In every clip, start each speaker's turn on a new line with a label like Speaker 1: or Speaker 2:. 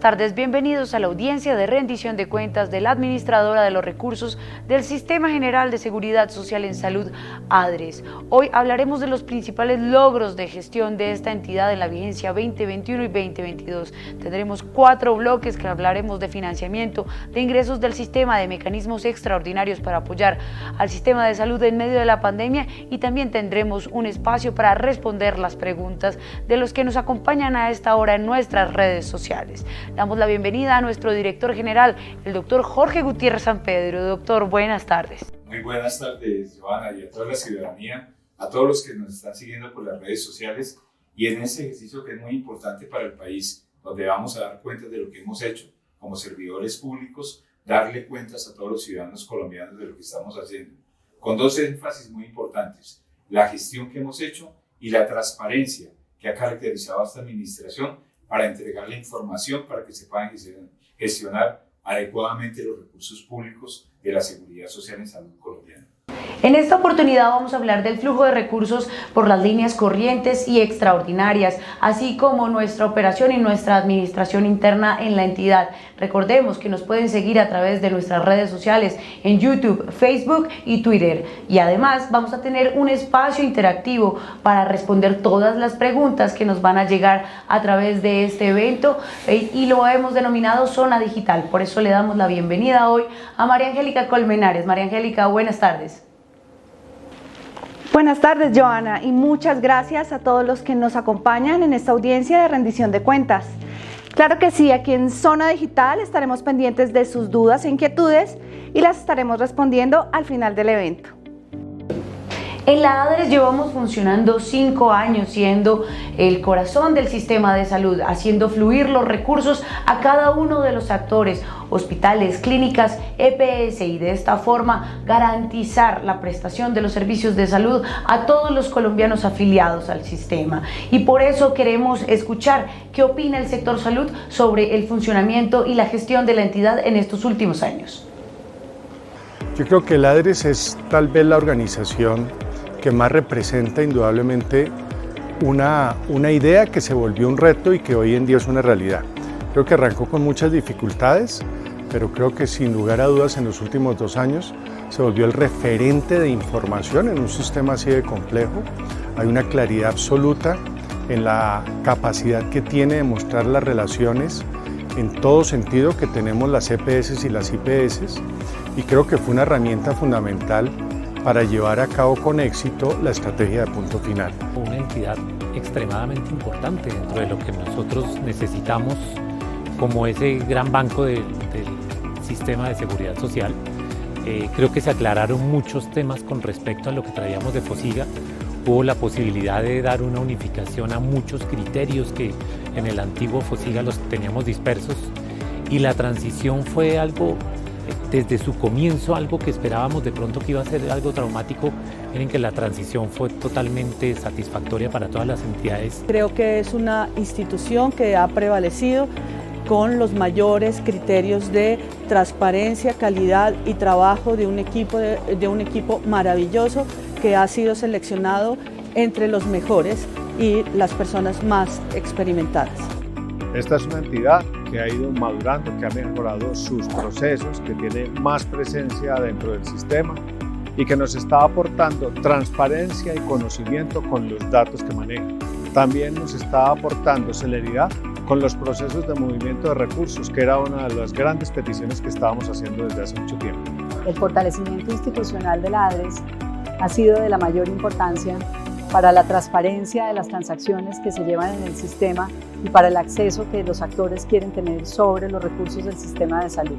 Speaker 1: tardes, bienvenidos a la audiencia de rendición de cuentas de la Administradora de los Recursos del Sistema General de Seguridad Social en Salud, ADRES. Hoy hablaremos de los principales logros de gestión de esta entidad en la vigencia 2021 y 2022. Tendremos 4 bloques que hablaremos de financiamiento, de ingresos del sistema, de mecanismos extraordinarios para apoyar al sistema de salud en medio de la pandemia, y también tendremos un espacio para responder las preguntas de los que nos acompañan a esta hora en nuestras redes sociales. Damos la bienvenida a nuestro director general, el doctor Jorge Gutiérrez San Pedro. Doctor, buenas tardes.
Speaker 2: Muy buenas tardes, Joana, y a toda la ciudadanía, a todos los que nos están siguiendo por las redes sociales y en este ejercicio que es muy importante para el país, donde vamos a dar cuentas de lo que hemos hecho como servidores públicos, darle cuentas a todos los ciudadanos colombianos de lo que estamos haciendo, con 2 énfasis muy importantes: la gestión que hemos hecho y la transparencia que ha caracterizado a esta administración para entregar la información para que se puedan gestionar adecuadamente los recursos públicos de la seguridad social en salud colombiana.
Speaker 1: En esta oportunidad vamos a hablar del flujo de recursos por las líneas corrientes y extraordinarias, así como nuestra operación y nuestra administración interna en la entidad. Recordemos que nos pueden seguir a través de nuestras redes sociales en YouTube, Facebook y Twitter. Y además vamos a tener un espacio interactivo para responder todas las preguntas que nos van a llegar a través de este evento, y lo hemos denominado Zona Digital. Por eso le damos la bienvenida hoy a María Angélica Colmenares. María Angélica, buenas tardes.
Speaker 3: Buenas tardes, Joana, y muchas gracias a todos los que nos acompañan en esta audiencia de rendición de cuentas. Claro que sí, aquí en Zona Digital estaremos pendientes de sus dudas e inquietudes y las estaremos respondiendo al final del evento.
Speaker 1: En la ADRES llevamos funcionando 5 años, siendo el corazón del sistema de salud, haciendo fluir los recursos a cada uno de los actores, hospitales, clínicas, EPS, y de esta forma garantizar la prestación de los servicios de salud a todos los colombianos afiliados al sistema. Y por eso queremos escuchar qué opina el sector salud sobre el funcionamiento y la gestión de la entidad en estos últimos años.
Speaker 4: Yo creo que el ADRES es tal vez la organización que más representa indudablemente una idea que se volvió un reto y que hoy en día es una realidad. Creo que arrancó con muchas dificultades, pero creo que sin lugar a dudas en los últimos 2 años se volvió el referente de información en un sistema así de complejo. Hay una claridad absoluta en la capacidad que tiene de mostrar las relaciones en todo sentido que tenemos las EPS y las IPS, y creo que fue una herramienta fundamental para llevar a cabo con éxito la estrategia de punto final.
Speaker 5: Una entidad extremadamente importante dentro de lo que nosotros necesitamos como ese gran banco del sistema de seguridad social. Creo que se aclararon muchos temas con respecto a lo que traíamos de FOSIGA. Hubo la posibilidad de dar una unificación a muchos criterios que en el antiguo FOSIGA los teníamos dispersos, y la transición fue algo, desde su comienzo, algo que esperábamos de pronto que iba a ser algo traumático. Miren que la transición fue totalmente satisfactoria para todas las entidades.
Speaker 3: Creo que es una institución que ha prevalecido con los mayores criterios de transparencia, calidad y trabajo de un equipo maravilloso que ha sido seleccionado entre los mejores y las personas más experimentadas.
Speaker 6: Esta es una entidad que ha ido madurando, que ha mejorado sus procesos, que tiene más presencia dentro del sistema y que nos está aportando transparencia y conocimiento con los datos que maneja. También nos está aportando celeridad con los procesos de movimiento de recursos, que era una de las grandes peticiones que estábamos haciendo desde hace mucho tiempo.
Speaker 7: El fortalecimiento institucional de la ADRES ha sido de la mayor importancia para la transparencia de las transacciones que se llevan en el sistema y para el acceso que los actores quieren tener sobre los recursos del sistema de salud.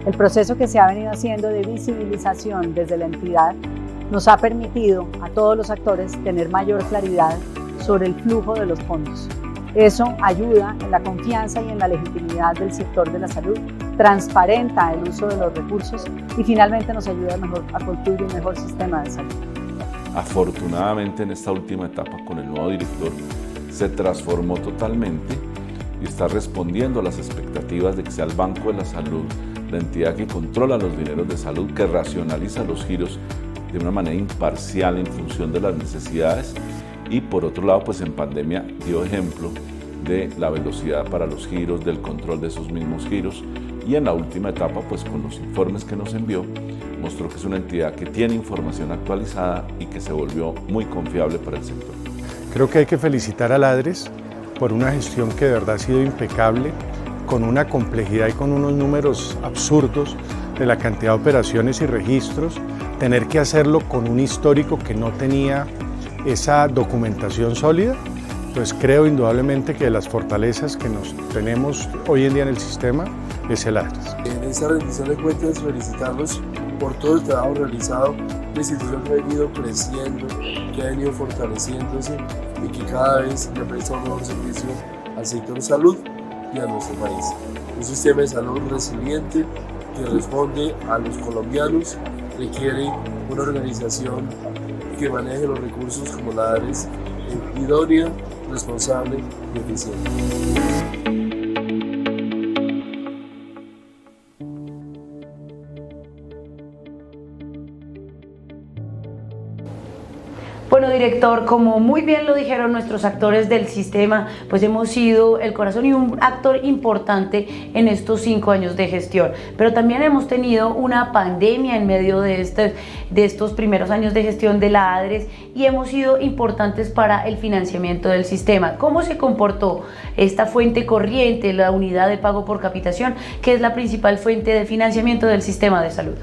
Speaker 7: El proceso que se ha venido haciendo de visibilización desde la entidad nos ha permitido a todos los actores tener mayor claridad sobre el flujo de los fondos. Eso ayuda en la confianza y en la legitimidad del sector de la salud, transparenta el uso de los recursos y finalmente nos ayuda a construir un mejor sistema de salud.
Speaker 8: Afortunadamente, en esta última etapa con el nuevo director se transformó totalmente y está respondiendo a las expectativas de que sea el Banco de la Salud, la entidad que controla los dineros de salud, que racionaliza los giros de una manera imparcial en función de las necesidades, y por otro lado, pues en pandemia dio ejemplo de la velocidad para los giros, del control de esos mismos giros, y en la última etapa, pues con los informes que nos envió, mostró que es una entidad que tiene información actualizada y que se volvió muy confiable para el sector.
Speaker 4: Creo que hay que felicitar a Ladres por una gestión que de verdad ha sido impecable, con una complejidad y con unos números absurdos de la cantidad de operaciones y registros, tener que hacerlo con un histórico que no tenía esa documentación sólida. Entonces creo indudablemente que de las fortalezas que nos tenemos hoy en día en el sistema es el Ladres.
Speaker 9: En esta rendición de cuentas, felicitarlos por todo el trabajo realizado, la institución que ha venido creciendo, que ha venido fortaleciéndose y que cada vez le presta un mejor servicio al sector salud y a nuestro país. Un sistema de salud resiliente que responde a los colombianos requiere una organización que maneje los recursos como la Ladres, idónea, responsable y eficiente.
Speaker 1: Bueno, director, como muy bien lo dijeron nuestros actores del sistema, pues hemos sido el corazón y un actor importante en estos 5 años de gestión, pero también hemos tenido una pandemia en medio de estos primeros años de gestión de la Adres y hemos sido importantes para el financiamiento del sistema. ¿Cómo se comportó esta fuente corriente, la unidad de pago por capitación, que es la principal fuente de financiamiento del sistema de salud?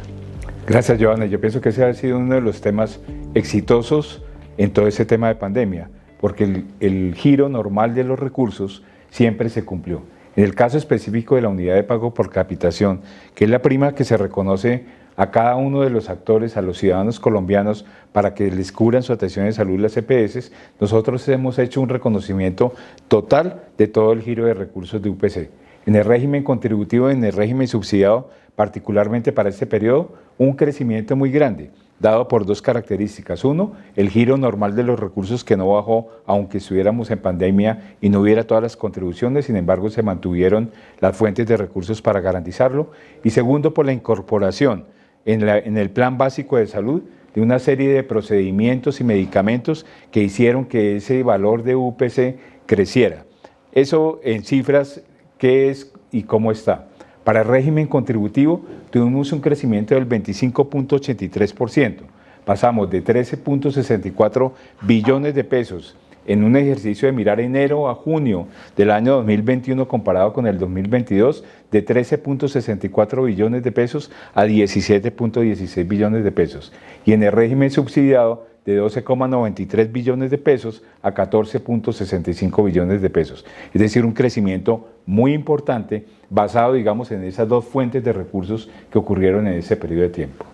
Speaker 10: Gracias, Joana. Yo pienso que ese ha sido uno de los temas exitosos en todo ese tema de pandemia, porque el giro normal de los recursos siempre se cumplió. En el caso específico de la unidad de pago por capitación, que es la prima que se reconoce a cada uno de los actores, a los ciudadanos colombianos, para que les cubran su atención de salud las EPS, nosotros hemos hecho un reconocimiento total de todo el giro de recursos de UPC. En el régimen contributivo, en el régimen subsidiado, particularmente para este periodo, un crecimiento muy grande, dado por 2 características. Uno, el giro normal de los recursos que no bajó, aunque estuviéramos en pandemia y no hubiera todas las contribuciones, sin embargo se mantuvieron las fuentes de recursos para garantizarlo. Y segundo, por la incorporación en el plan básico de salud de una serie de procedimientos y medicamentos que hicieron que ese valor de UPC creciera. Eso en cifras, ¿qué es y cómo está? Para el régimen contributivo tuvimos un crecimiento del 25.83%. Pasamos de 13.64 billones de pesos en un ejercicio de mirar enero a junio del año 2021 comparado con el 2022, de 13.64 billones de pesos a 17.16 billones de pesos. Y en el régimen subsidiado, de 12,93 billones de pesos a 14,65 billones de pesos. Es decir, un crecimiento muy importante basado, digamos, en esas 2 fuentes de recursos que ocurrieron en ese periodo de tiempo.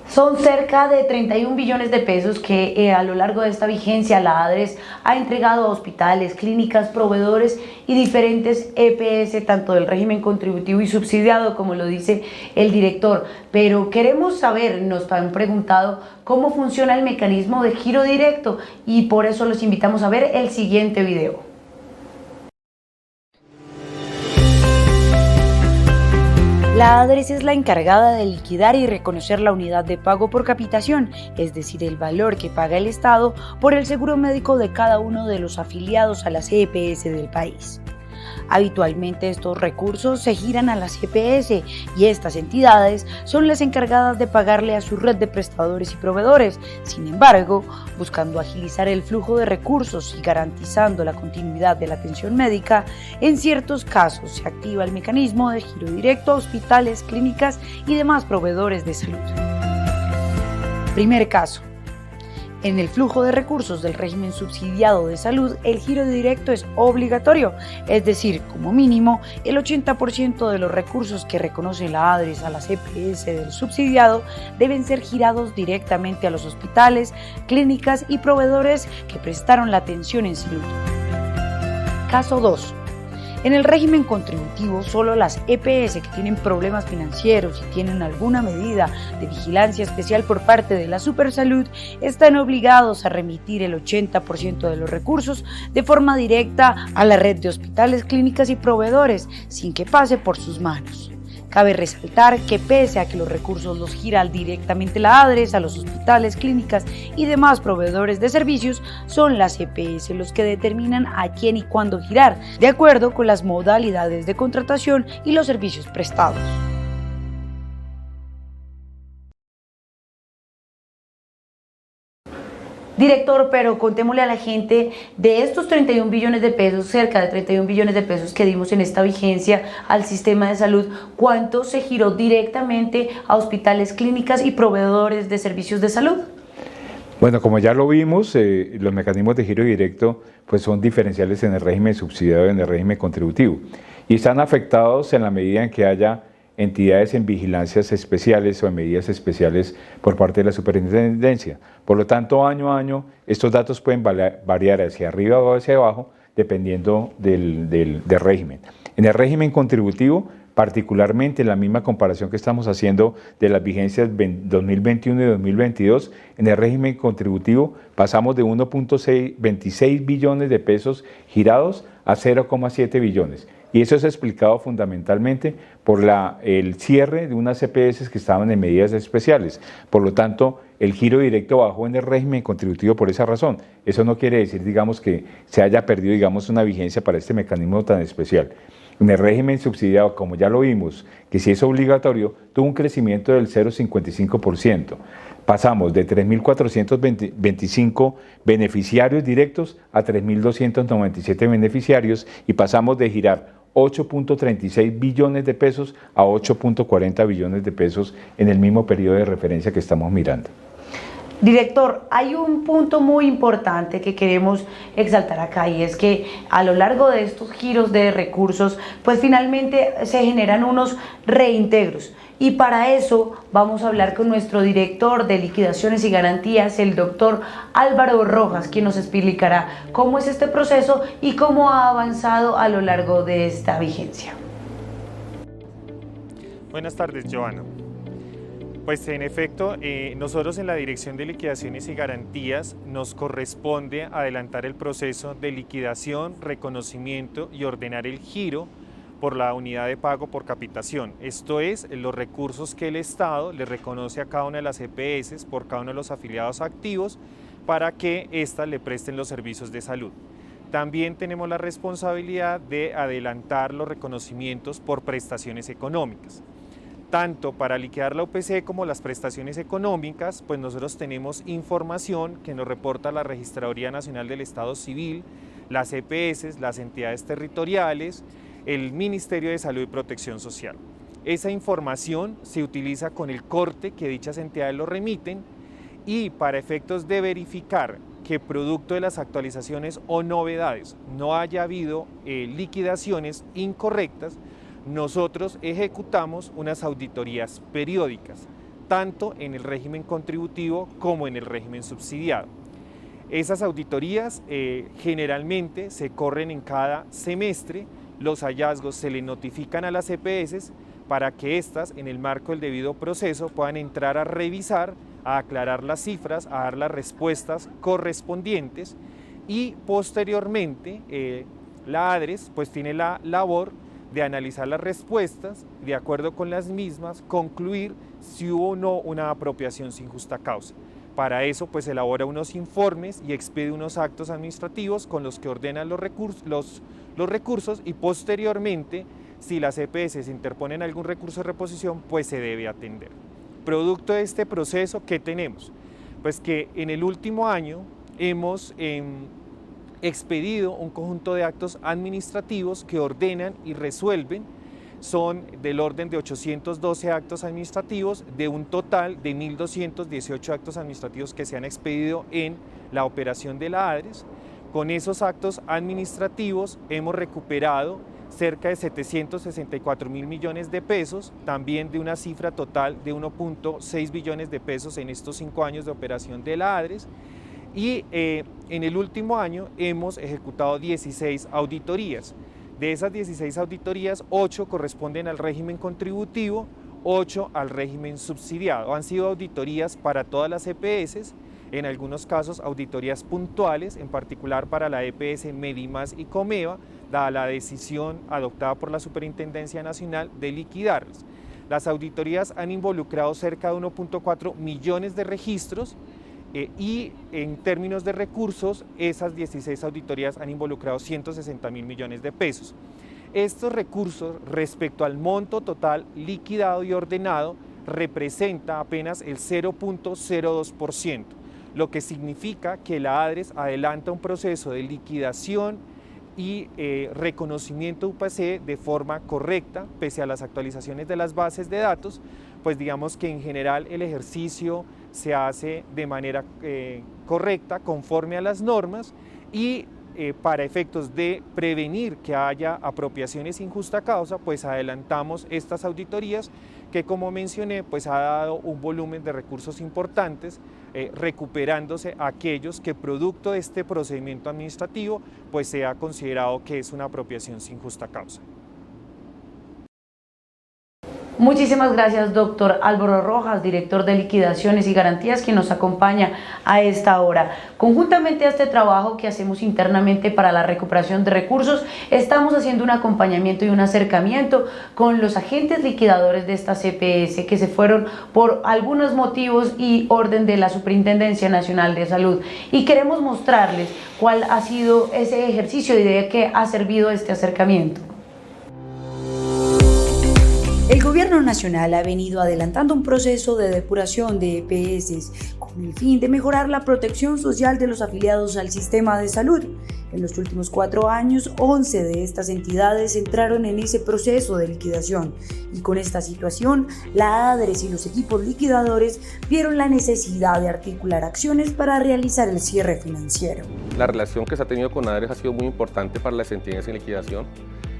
Speaker 1: Son cerca de 31 billones de pesos que a lo largo de esta vigencia la Adres ha entregado a hospitales, clínicas, proveedores y diferentes EPS, tanto del régimen contributivo y subsidiado, como lo dice el director. Pero queremos saber, nos han preguntado, cómo funciona el mecanismo de giro directo y por eso los invitamos a ver el siguiente video. La Adres es la encargada de liquidar y reconocer la unidad de pago por capitación, es decir, el valor que paga el Estado por el seguro médico de cada uno de los afiliados a las EPS del país. Habitualmente estos recursos se giran a las EPS y estas entidades son las encargadas de pagarle a su red de prestadores y proveedores. Sin embargo, buscando agilizar el flujo de recursos y garantizando la continuidad de la atención médica, en ciertos casos se activa el mecanismo de giro directo a hospitales, clínicas y demás proveedores de salud. Primer caso. En el flujo de recursos del régimen subsidiado de salud, el giro directo es obligatorio, es decir, como mínimo, el 80% de los recursos que reconoce la Adres a las EPS del subsidiado deben ser girados directamente a los hospitales, clínicas y proveedores que prestaron la atención en salud. Caso 2. En el régimen contributivo, solo las EPS que tienen problemas financieros y tienen alguna medida de vigilancia especial por parte de la Supersalud están obligados a remitir el 80% de los recursos de forma directa a la red de hospitales, clínicas y proveedores, sin que pase por sus manos. Cabe resaltar que pese a que los recursos los gira directamente la ADRES a los hospitales, clínicas y demás proveedores de servicios, son las EPS los que determinan a quién y cuándo girar, de acuerdo con las modalidades de contratación y los servicios prestados. Director, pero contémosle a la gente de estos 31 billones de pesos, cerca de 31 billones de pesos que dimos en esta vigencia al sistema de salud, ¿cuánto se giró directamente a hospitales, clínicas y proveedores de servicios de salud?
Speaker 10: Bueno, como ya lo vimos, los mecanismos de giro directo pues son diferenciales en el régimen subsidiado y en el régimen contributivo y están afectados en la medida en que haya entidades en vigilancias especiales o en medidas especiales por parte de la superintendencia. Por lo tanto, año a año, estos datos pueden variar hacia arriba o hacia abajo, dependiendo del régimen. En el régimen contributivo, particularmente en la misma comparación que estamos haciendo de las vigencias 2021 y 2022, en el régimen contributivo pasamos de 1.26 billones de pesos girados a 0,7 billones. Y eso es explicado fundamentalmente por el cierre de unas EPS que estaban en medidas especiales. Por lo tanto, el giro directo bajó en el régimen contributivo por esa razón. Eso no quiere decir, digamos, que se haya perdido, digamos, una vigencia para este mecanismo tan especial. En el régimen subsidiado, como ya lo vimos, que si es obligatorio, tuvo un crecimiento del 0,55%. Pasamos de 3.425 beneficiarios directos a 3.297 beneficiarios y pasamos de girar 8.36 billones de pesos a 8.40 billones de pesos en el mismo periodo de referencia que estamos mirando.
Speaker 1: Director, hay un punto muy importante que queremos exaltar acá y es que a lo largo de estos giros de recursos, pues finalmente se generan unos reintegros. Y para eso vamos a hablar con nuestro director de liquidaciones y garantías, el doctor Álvaro Rojas, quien nos explicará cómo es este proceso y cómo ha avanzado a lo largo de esta vigencia.
Speaker 11: Buenas tardes, Joana. Pues en efecto, nosotros en la Dirección de Liquidaciones y Garantías nos corresponde adelantar el proceso de liquidación, reconocimiento y ordenar el giro por la unidad de pago por capitación. Esto es, los recursos que el Estado le reconoce a cada una de las EPS por cada uno de los afiliados activos para que éstas le presten los servicios de salud. También tenemos la responsabilidad de adelantar los reconocimientos por prestaciones económicas. Tanto para liquidar la UPC como las prestaciones económicas, pues nosotros tenemos información que nos reporta la Registraduría Nacional del Estado Civil, las EPS, las entidades territoriales, el Ministerio de Salud y Protección Social. Esa información se utiliza con el corte que dichas entidades lo remiten y para efectos de verificar que producto de las actualizaciones o novedades no haya habido liquidaciones incorrectas, nosotros ejecutamos unas auditorías periódicas, tanto en el régimen contributivo como en el régimen subsidiado. Esas auditorías generalmente se corren en cada semestre, los hallazgos se le notifican a las EPS para que éstas, en el marco del debido proceso, puedan entrar a revisar, a aclarar las cifras, a dar las respuestas correspondientes y posteriormente la ADRES pues tiene la labor de analizar las respuestas, de acuerdo con las mismas, concluir si hubo o no una apropiación sin justa causa. Para eso pues elabora unos informes y expide unos actos administrativos con los que ordenan los recursos y posteriormente, si las EPS interponen algún recurso de reposición, pues se debe atender. Producto de este proceso, ¿qué tenemos? Pues que en el último año hemos expedido un conjunto de actos administrativos que ordenan y resuelven, son del orden de 812 actos administrativos de un total de 1.218 actos administrativos que se han expedido en la operación de la ADRES. Con esos actos administrativos hemos recuperado cerca de 764.000 millones de pesos, también de una cifra total de 1.6 billones de pesos en estos 5 años de operación de la ADRES. Y en el último año hemos ejecutado 16 auditorías. De esas 16 auditorías, 8 corresponden al régimen contributivo, 8 al régimen subsidiado. Han sido auditorías para todas las EPS, en algunos casos auditorías puntuales, en particular para la EPS Medimás y Comeva, dada la decisión adoptada por la Superintendencia Nacional de liquidarlas. Las auditorías han involucrado cerca de 1.4 millones de registros y en términos de recursos, esas 16 auditorías han involucrado 160.000 millones de pesos. Estos recursos, respecto al monto total liquidado y ordenado, representa apenas el 0.02%, lo que significa que la ADRES adelanta un proceso de liquidación y reconocimiento UPC de forma correcta, pese a las actualizaciones de las bases de datos, pues digamos que en general el ejercicio se hace de manera correcta, conforme a las normas y para efectos de prevenir que haya apropiaciones sin justa causa, pues adelantamos estas auditorías que, como mencioné, pues ha dado un volumen de recursos importantes, recuperándose aquellos que producto de este procedimiento administrativo pues se ha considerado que es una apropiación sin justa causa.
Speaker 1: Muchísimas gracias, doctor Álvaro Rojas, director de Liquidaciones y Garantías, quien nos acompaña a esta hora. Conjuntamente a este trabajo que hacemos internamente para la recuperación de recursos, estamos haciendo un acompañamiento y un acercamiento con los agentes liquidadores de estas EPS que se fueron por algunos motivos y orden de la Superintendencia Nacional de Salud. Y queremos mostrarles cuál ha sido ese ejercicio y de qué ha servido este acercamiento.
Speaker 12: El Gobierno Nacional ha venido adelantando un proceso de depuración de EPS con el fin de mejorar la protección social de los afiliados al sistema de salud. En los últimos 4 años, 11 de estas entidades entraron en ese proceso de liquidación y con esta situación, la ADRES y los equipos liquidadores vieron la necesidad de articular acciones para realizar el cierre financiero.
Speaker 13: La relación que se ha tenido con ADRES ha sido muy importante para las entidades en liquidación,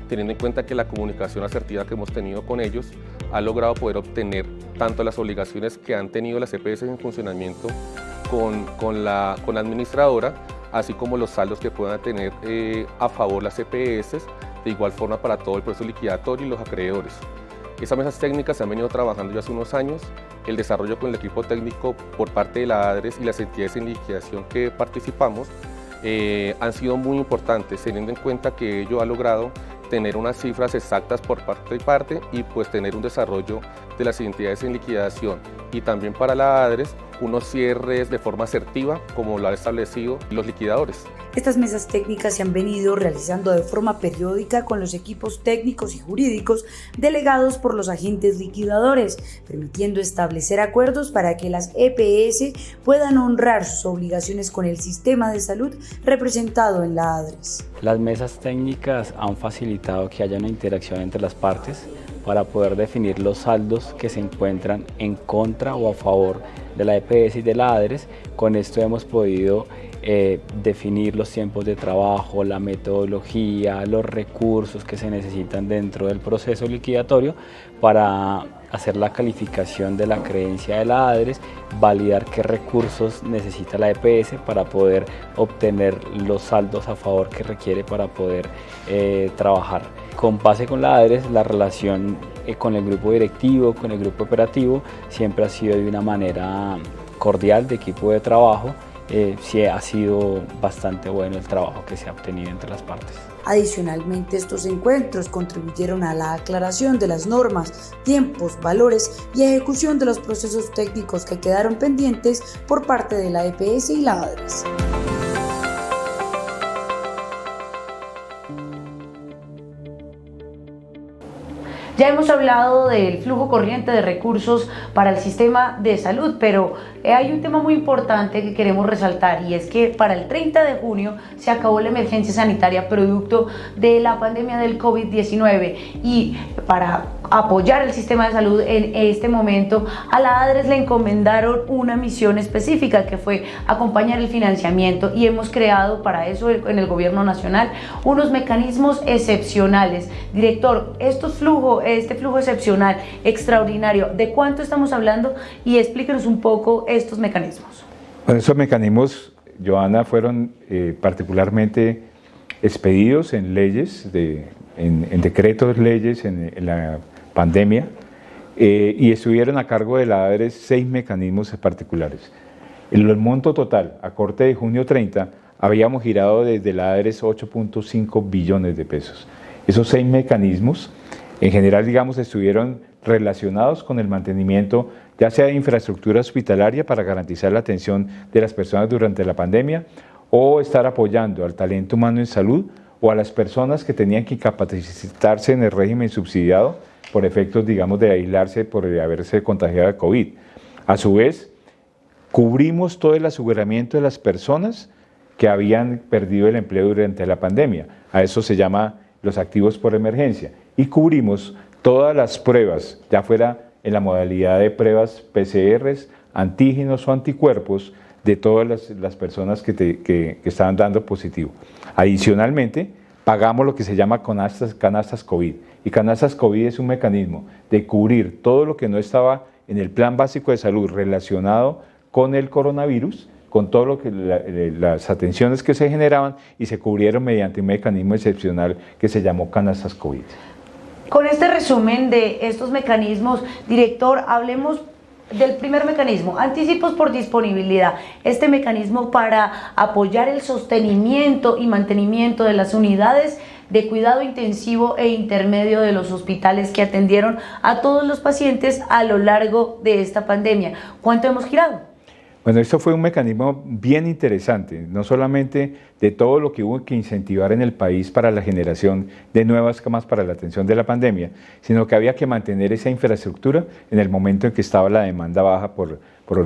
Speaker 13: teniendo en cuenta que la comunicación asertiva que hemos tenido con ellos ha logrado poder obtener tanto las obligaciones que han tenido las EPS en funcionamiento con la administradora, así como los saldos que puedan tener a favor las EPS, de igual forma para todo el proceso liquidatorio y los acreedores. Esas mesas técnicas se han venido trabajando ya hace unos años, el desarrollo con el equipo técnico por parte de la ADRES y las entidades en liquidación que participamos han sido muy importantes, teniendo en cuenta que ello ha logrado tener unas cifras exactas por parte y parte y pues tener un desarrollo de las entidades en liquidación y también para la ADRES unos cierres de forma asertiva como lo han establecido los liquidadores.
Speaker 12: Estas mesas técnicas se han venido realizando de forma periódica con los equipos técnicos y jurídicos delegados por los agentes liquidadores, permitiendo establecer acuerdos para que las EPS puedan honrar sus obligaciones con el sistema de salud representado en la ADRES.
Speaker 14: Las mesas técnicas han facilitado que haya una interacción entre las partes para poder definir los saldos que se encuentran en contra o a favor de la EPS y de la ADRES. Con esto hemos podido definir los tiempos de trabajo, la metodología, los recursos que se necesitan dentro del proceso liquidatorio para hacer la calificación de la creencia de la ADRES, validar qué recursos necesita la EPS para poder obtener los saldos a favor que requiere para poder trabajar. Con base con la ADRES, la relación con el grupo directivo, con el grupo operativo, siempre ha sido de una manera cordial, de equipo de trabajo. Sí ha sido bastante bueno el trabajo que se ha obtenido entre las partes.
Speaker 12: Adicionalmente, estos encuentros contribuyeron a la aclaración de las normas, tiempos, valores y ejecución de los procesos técnicos que quedaron pendientes por parte de la EPS y la ADRES.
Speaker 1: Ya hemos hablado del flujo corriente de recursos para el sistema de salud, pero hay un tema muy importante que queremos resaltar y es que para el 30 de junio se acabó la emergencia sanitaria producto de la pandemia del COVID-19 y para apoyar el sistema de salud en este momento a la ADRES le encomendaron una misión específica que fue acompañar el financiamiento y hemos creado para eso en el Gobierno Nacional unos mecanismos excepcionales. Director, este flujo excepcional, extraordinario, ¿de cuánto estamos hablando? Y explíquenos un poco estos mecanismos.
Speaker 10: Bueno, estos mecanismos, Joana, fueron particularmente expedidos en leyes, en decretos leyes en la pandemia y estuvieron a cargo de la ADRES 6 mecanismos particulares. El monto total, a corte de junio 30, habíamos girado desde la ADRES 8.5 billones de pesos. Esos 6 mecanismos, en general, digamos, estuvieron relacionados con el mantenimiento ya sea de infraestructura hospitalaria para garantizar la atención de las personas durante la pandemia, o estar apoyando al talento humano en salud o a las personas que tenían que capacitarse en el régimen subsidiado por efectos, digamos, de aislarse por haberse contagiado de COVID. A su vez, cubrimos todo el aseguramiento de las personas que habían perdido el empleo durante la pandemia. A eso se llama los activos por emergencia. Y cubrimos todas las pruebas, ya fuera en la modalidad de pruebas PCRs, antígenos o anticuerpos, de todas las personas que estaban dando positivo. Adicionalmente, pagamos lo que se llama canastas COVID. Y canastas COVID es un mecanismo de cubrir todo lo que no estaba en el Plan Básico de Salud relacionado con el coronavirus, con todo lo que las atenciones que se generaban, y se cubrieron mediante un mecanismo excepcional que se llamó canastas COVID.
Speaker 1: Con este resumen de estos mecanismos, director, hablemos del primer mecanismo, anticipos por disponibilidad, este mecanismo para apoyar el sostenimiento y mantenimiento de las unidades de cuidado intensivo e intermedio de los hospitales que atendieron a todos los pacientes a lo largo de esta pandemia. ¿Cuánto hemos girado?
Speaker 10: Bueno, esto fue un mecanismo bien interesante, no solamente de todo lo que hubo que incentivar en el país para la generación de nuevas camas para la atención de la pandemia, sino que había que mantener esa infraestructura en el momento en que estaba la demanda baja por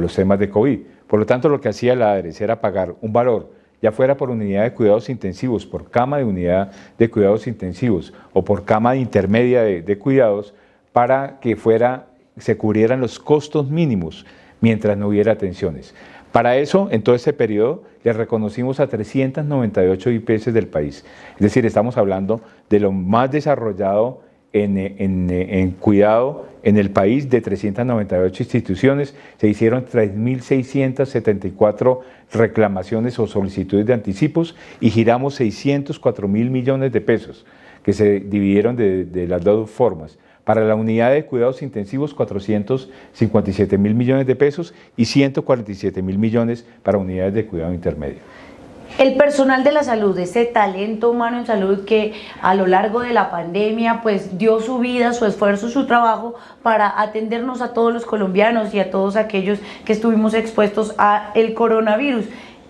Speaker 10: los temas de COVID. Por lo tanto, lo que hacía la ADRES era pagar un valor, ya fuera por unidad de cuidados intensivos, por cama de unidad de cuidados intensivos o por cama intermedia de cuidados, para que se cubrieran los costos mínimos mientras no hubiera atenciones. Para eso, en todo este periodo, le reconocimos a 398 IPS del país. Es decir, estamos hablando de lo más desarrollado en cuidado en el país, de 398 instituciones. Se hicieron 3.674 reclamaciones o solicitudes de anticipos y giramos 604.000 millones de pesos, que se dividieron de las dos formas. Para la unidad de cuidados intensivos, 457.000 millones de pesos y 147.000 millones para unidades de cuidado intermedio.
Speaker 1: El personal de la salud, ese talento humano en salud que a lo largo de la pandemia pues dio su vida, su esfuerzo, su trabajo para atendernos a todos los colombianos y a todos aquellos que estuvimos expuestos al coronavirus.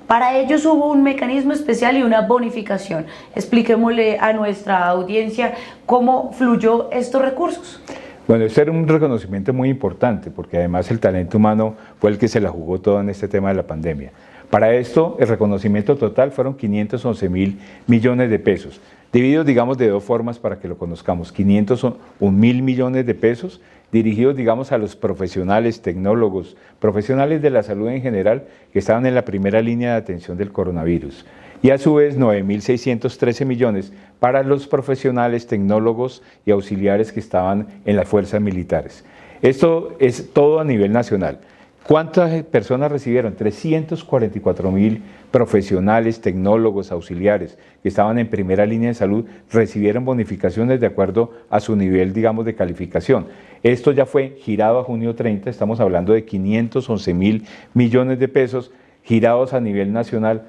Speaker 1: Para ellos hubo un mecanismo especial y una bonificación. Expliquémosle a nuestra audiencia cómo fluyó estos recursos.
Speaker 10: Bueno, este era un reconocimiento muy importante porque además el talento humano fue el que se la jugó todo en este tema de la pandemia. Para esto, el reconocimiento total fueron 511.000 millones de pesos, divididos, digamos, de dos formas para que lo conozcamos. 501.000 millones de pesos dirigidos, digamos, a los profesionales, tecnólogos, profesionales de la salud en general que estaban en la primera línea de atención del coronavirus. Y a su vez 9.613 millones para los profesionales, tecnólogos y auxiliares que estaban en las fuerzas militares. Esto es todo a nivel nacional. ¿Cuántas personas recibieron? 344.000 profesionales, tecnólogos, auxiliares que estaban en primera línea de salud recibieron bonificaciones de acuerdo a su nivel, digamos, de calificación. Esto ya fue girado a junio 30, estamos hablando de 511.000 millones de pesos girados a nivel nacional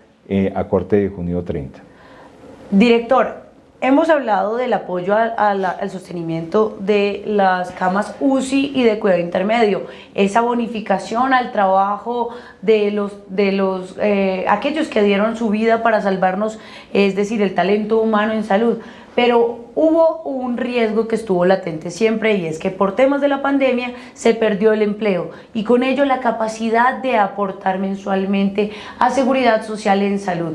Speaker 10: a corte de junio 30.
Speaker 1: Director, hemos hablado del apoyo al sostenimiento de las camas UCI y de cuidado intermedio, esa bonificación al trabajo de aquellos que dieron su vida para salvarnos, es decir, el talento humano en salud. Pero hubo un riesgo que estuvo latente siempre, y es que por temas de la pandemia se perdió el empleo y con ello la capacidad de aportar mensualmente a seguridad social en salud.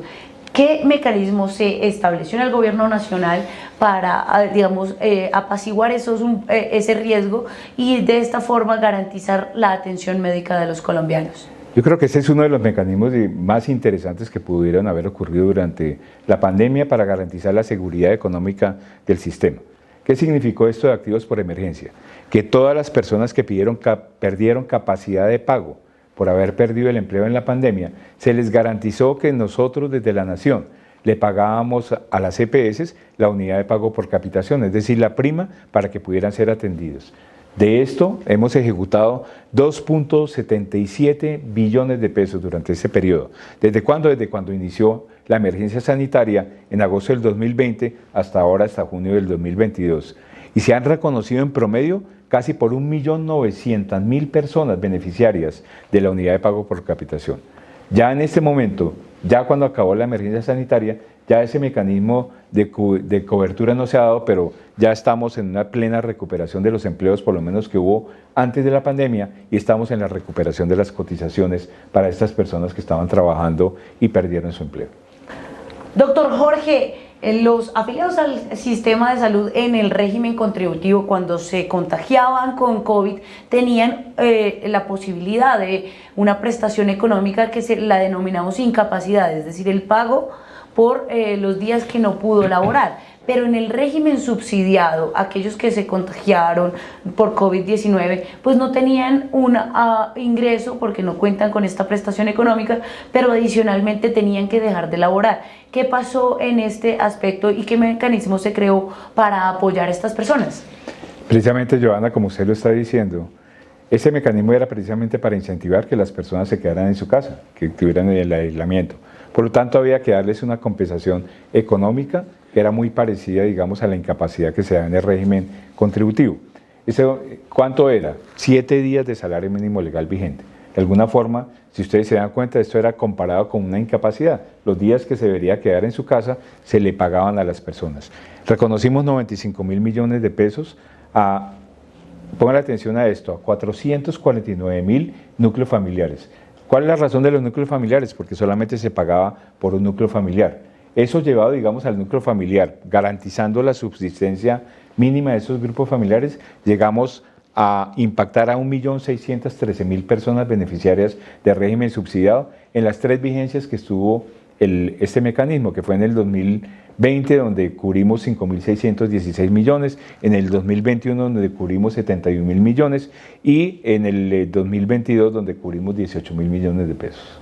Speaker 1: ¿Qué mecanismo se estableció en el gobierno nacional para, digamos, apaciguar ese riesgo y de esta forma garantizar la atención médica de los colombianos?
Speaker 10: Yo creo que ese es uno de los mecanismos más interesantes que pudieron haber ocurrido durante la pandemia para garantizar la seguridad económica del sistema. ¿Qué significó esto de activos por emergencia? Que todas las personas que perdieron capacidad de pago por haber perdido el empleo en la pandemia, se les garantizó que nosotros desde la Nación le pagábamos a las EPS la unidad de pago por capitación, es decir, la prima para que pudieran ser atendidos. De esto hemos ejecutado 2.77 billones de pesos durante ese periodo. ¿Desde cuándo? Desde cuando inició la emergencia sanitaria en agosto del 2020 hasta ahora, hasta junio del 2022. Y se han reconocido en promedio casi por 1.900.000 personas beneficiarias de la unidad de pago por capitación. Ya en este momento, ya cuando acabó la emergencia sanitaria, ya ese mecanismo de cobertura no se ha dado, pero ya estamos en una plena recuperación de los empleos, por lo menos que hubo antes de la pandemia, y estamos en la recuperación de las cotizaciones para estas personas que estaban trabajando y perdieron su empleo.
Speaker 1: Doctor Jorge, los afiliados al sistema de salud en el régimen contributivo, cuando se contagiaban con COVID, tenían la posibilidad de una prestación económica que la denominamos incapacidad, es decir, el pago por los días que no pudo laborar. Pero en el régimen subsidiado, aquellos que se contagiaron por COVID-19, pues no tenían un ingreso porque no cuentan con esta prestación económica, pero adicionalmente tenían que dejar de laborar. ¿Qué pasó en este aspecto y qué mecanismo se creó para apoyar a estas personas?
Speaker 10: Precisamente, Joana, como usted lo está diciendo, ese mecanismo era precisamente para incentivar que las personas se quedaran en su casa, que tuvieran el aislamiento. Por lo tanto, había que darles una compensación económica que era muy parecida, digamos, a la incapacidad que se da en el régimen contributivo. ¿Cuánto era? 7 días de salario mínimo legal vigente. De alguna forma, si ustedes se dan cuenta, esto era comparado con una incapacidad. Los días que se debería quedar en su casa se le pagaban a las personas. Reconocimos 95.000 millones de pesos pongan atención a esto, a 449.000 núcleos familiares. ¿Cuál es la razón de los núcleos familiares? Porque solamente se pagaba por un núcleo familiar. Eso llevado, digamos, al núcleo familiar, garantizando la subsistencia mínima de esos grupos familiares, llegamos a impactar a 1.613.000 personas beneficiarias de régimen subsidiado en las 3 vigencias que estuvo este mecanismo, que fue en el 2020, donde cubrimos 5.616 millones, en el 2021, donde cubrimos 71.000 millones, y en el 2022, donde cubrimos 18.000 millones de pesos.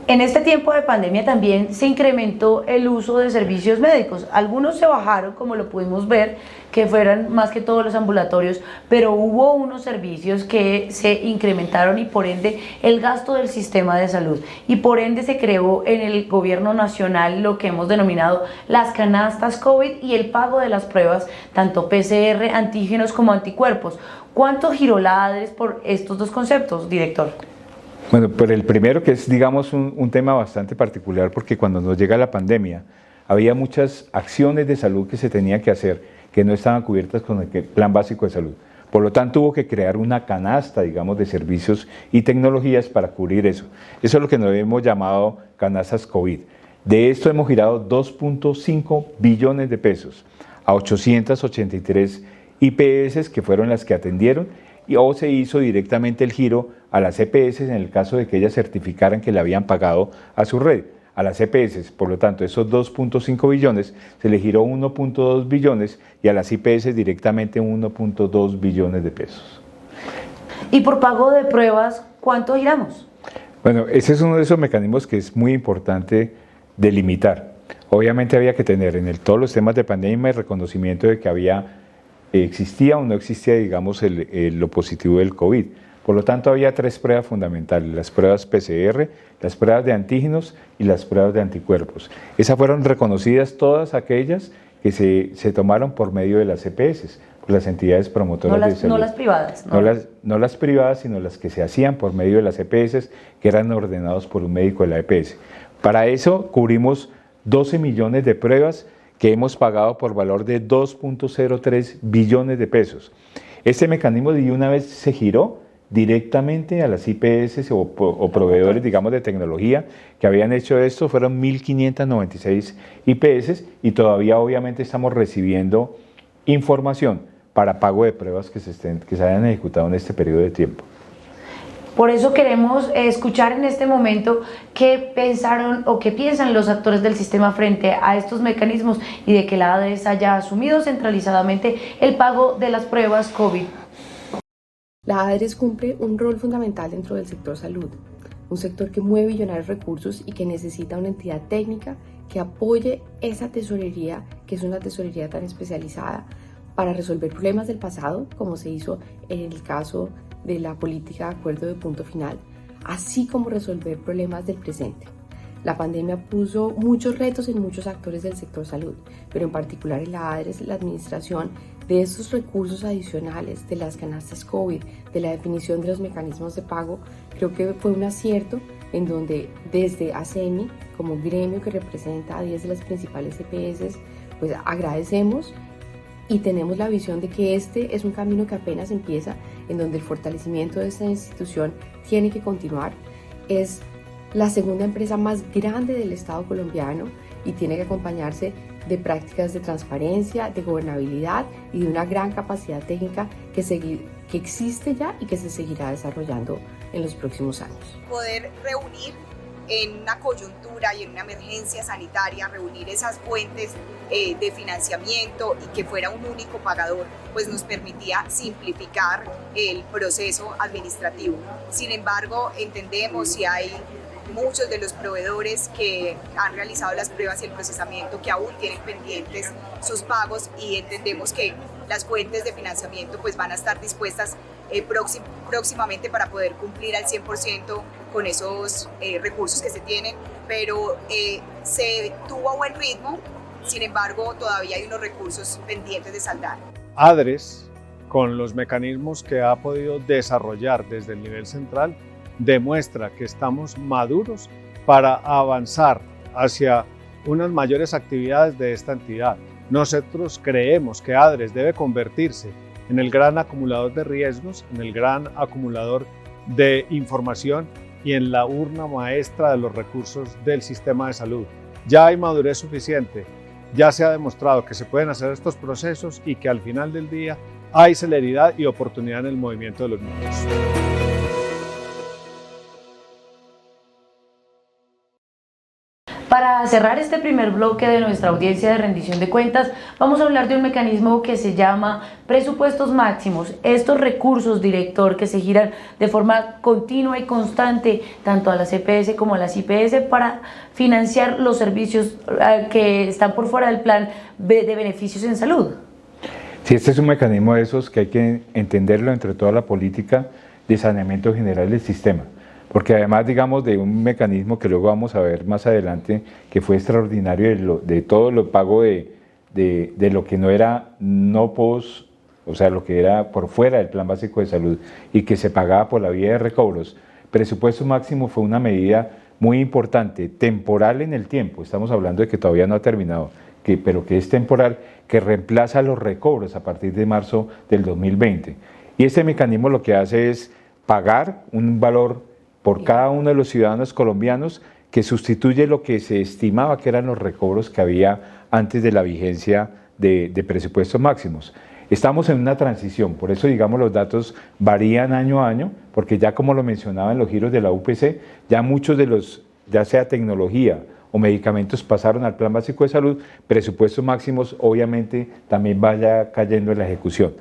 Speaker 1: En este tiempo de pandemia también se incrementó el uso de servicios médicos. Algunos se bajaron, como lo pudimos ver, que fueran más que todos los ambulatorios, pero hubo unos servicios que se incrementaron y por ende el gasto del sistema de salud. Y por ende se creó en el gobierno nacional lo que hemos denominado las canastas COVID y el pago de las pruebas, tanto PCR, antígenos como anticuerpos. ¿Cuánto giró la ADRES por estos dos conceptos, director?
Speaker 10: Bueno, pero el primero, que es, digamos, un tema bastante particular, porque cuando nos llega la pandemia había muchas acciones de salud que se tenían que hacer que no estaban cubiertas con el Plan Básico de Salud. Por lo tanto, hubo que crear una canasta, digamos, de servicios y tecnologías para cubrir eso. Eso es lo que nos hemos llamado canastas COVID. De esto hemos girado 2.5 billones de pesos a 883 IPS, que fueron las que atendieron, o se hizo directamente el giro a las EPS en el caso de que ellas certificaran que le habían pagado a su red, a las EPS. Por lo tanto, esos 2.5 billones se le giró 1.2 billones y a las IPS directamente 1.2 billones de pesos.
Speaker 1: ¿Y por pago de pruebas cuánto giramos?
Speaker 10: Bueno, ese es uno de esos mecanismos que es muy importante delimitar. Obviamente había que tener en todos los temas de pandemia el reconocimiento de que existía o no existía, digamos, lo positivo del COVID. Por lo tanto, había 3 pruebas fundamentales: las pruebas PCR, las pruebas de antígenos y las pruebas de anticuerpos. Esas fueron reconocidas todas aquellas que se tomaron por medio de las EPS, por las entidades promotoras de salud.
Speaker 1: No las privadas.
Speaker 10: No las privadas, sino las que se hacían por medio de las EPS, que eran ordenados por un médico de la EPS. Para eso cubrimos 12 millones de pruebas que hemos pagado por valor de 2.03 billones de pesos. Este mecanismo de una vez se giró directamente a las IPS o proveedores, digamos, de tecnología que habían hecho esto. Fueron 1.596 IPS y todavía obviamente estamos recibiendo información para pago de pruebas que se hayan ejecutado en este periodo de tiempo.
Speaker 1: Por eso queremos escuchar en este momento qué pensaron o qué piensan los actores del sistema frente a estos mecanismos y de que la ADRES haya asumido centralizadamente el pago de las pruebas COVID.
Speaker 15: La ADRES cumple un rol fundamental dentro del sector salud, un sector que mueve millonarios recursos y que necesita una entidad técnica que apoye esa tesorería, que es una tesorería tan especializada, para resolver problemas del pasado, como se hizo en el caso de la política de acuerdo de punto final, así como resolver problemas del presente. La pandemia puso muchos retos en muchos actores del sector salud, pero en particular en la ADRES la administración de esos recursos adicionales, de las canastas COVID, de la definición de los mecanismos de pago, creo que fue un acierto en donde desde ACEMI, como gremio que representa a 10 de las principales EPS, pues agradecemos y tenemos la visión de que este es un camino que apenas empieza, en donde el fortalecimiento de esta institución tiene que continuar. Es la segunda empresa más grande del Estado colombiano y tiene que acompañarse de prácticas de transparencia, de gobernabilidad y de una gran capacidad técnica que existe ya y que se seguirá desarrollando en los próximos años.
Speaker 16: Poder reunir en una coyuntura y en una emergencia sanitaria, reunir esas fuentes de financiamiento y que fuera un único pagador, pues nos permitía simplificar el proceso administrativo. Sin embargo, entendemos y hay muchos de los proveedores que han realizado las pruebas y el procesamiento que aún tienen pendientes sus pagos y entendemos que las fuentes de financiamiento pues van a estar dispuestas próximamente para poder cumplir al 100% con esos recursos que se tienen, pero se tuvo a buen ritmo, sin embargo todavía hay unos recursos pendientes de saldar.
Speaker 6: ADRES, con los mecanismos que ha podido desarrollar desde el nivel central, demuestra que estamos maduros para avanzar hacia unas mayores actividades de esta entidad. Nosotros creemos que ADRES debe convertirse en el gran acumulador de riesgos, en el gran acumulador de información y en la urna maestra de los recursos del sistema de salud. Ya hay madurez suficiente, ya se ha demostrado que se pueden hacer estos procesos y que al final del día hay celeridad y oportunidad en el movimiento de los números.
Speaker 1: Para cerrar este primer bloque de nuestra audiencia de rendición de cuentas, vamos a hablar de un mecanismo que se llama presupuestos máximos. Estos recursos, director, que se giran de forma continua y constante tanto a las EPS como a las IPS para financiar los servicios que están por fuera del plan de beneficios en salud.
Speaker 10: Sí, este es un mecanismo de esos que hay que entenderlo entre toda la política de saneamiento general del sistema. Porque además, digamos, de un mecanismo que luego vamos a ver más adelante, que fue extraordinario de todo lo pago de lo que no era post, o sea, lo que era por fuera del Plan Básico de Salud y que se pagaba por la vía de recobros. Presupuesto máximo fue una medida muy importante, temporal en el tiempo, estamos hablando de que todavía no ha terminado, pero que es temporal, que reemplaza los recobros a partir de marzo del 2020. Y este mecanismo lo que hace es pagar un valor por cada uno de los ciudadanos colombianos que sustituye lo que se estimaba que eran los recobros que había antes de la vigencia de presupuestos máximos. Estamos en una transición, por eso digamos los datos varían año a año, porque ya como lo mencionaba en los giros de la UPC, ya muchos de los, ya sea tecnología o medicamentos pasaron al Plan Básico de Salud, presupuestos máximos obviamente también vaya cayendo en la ejecución.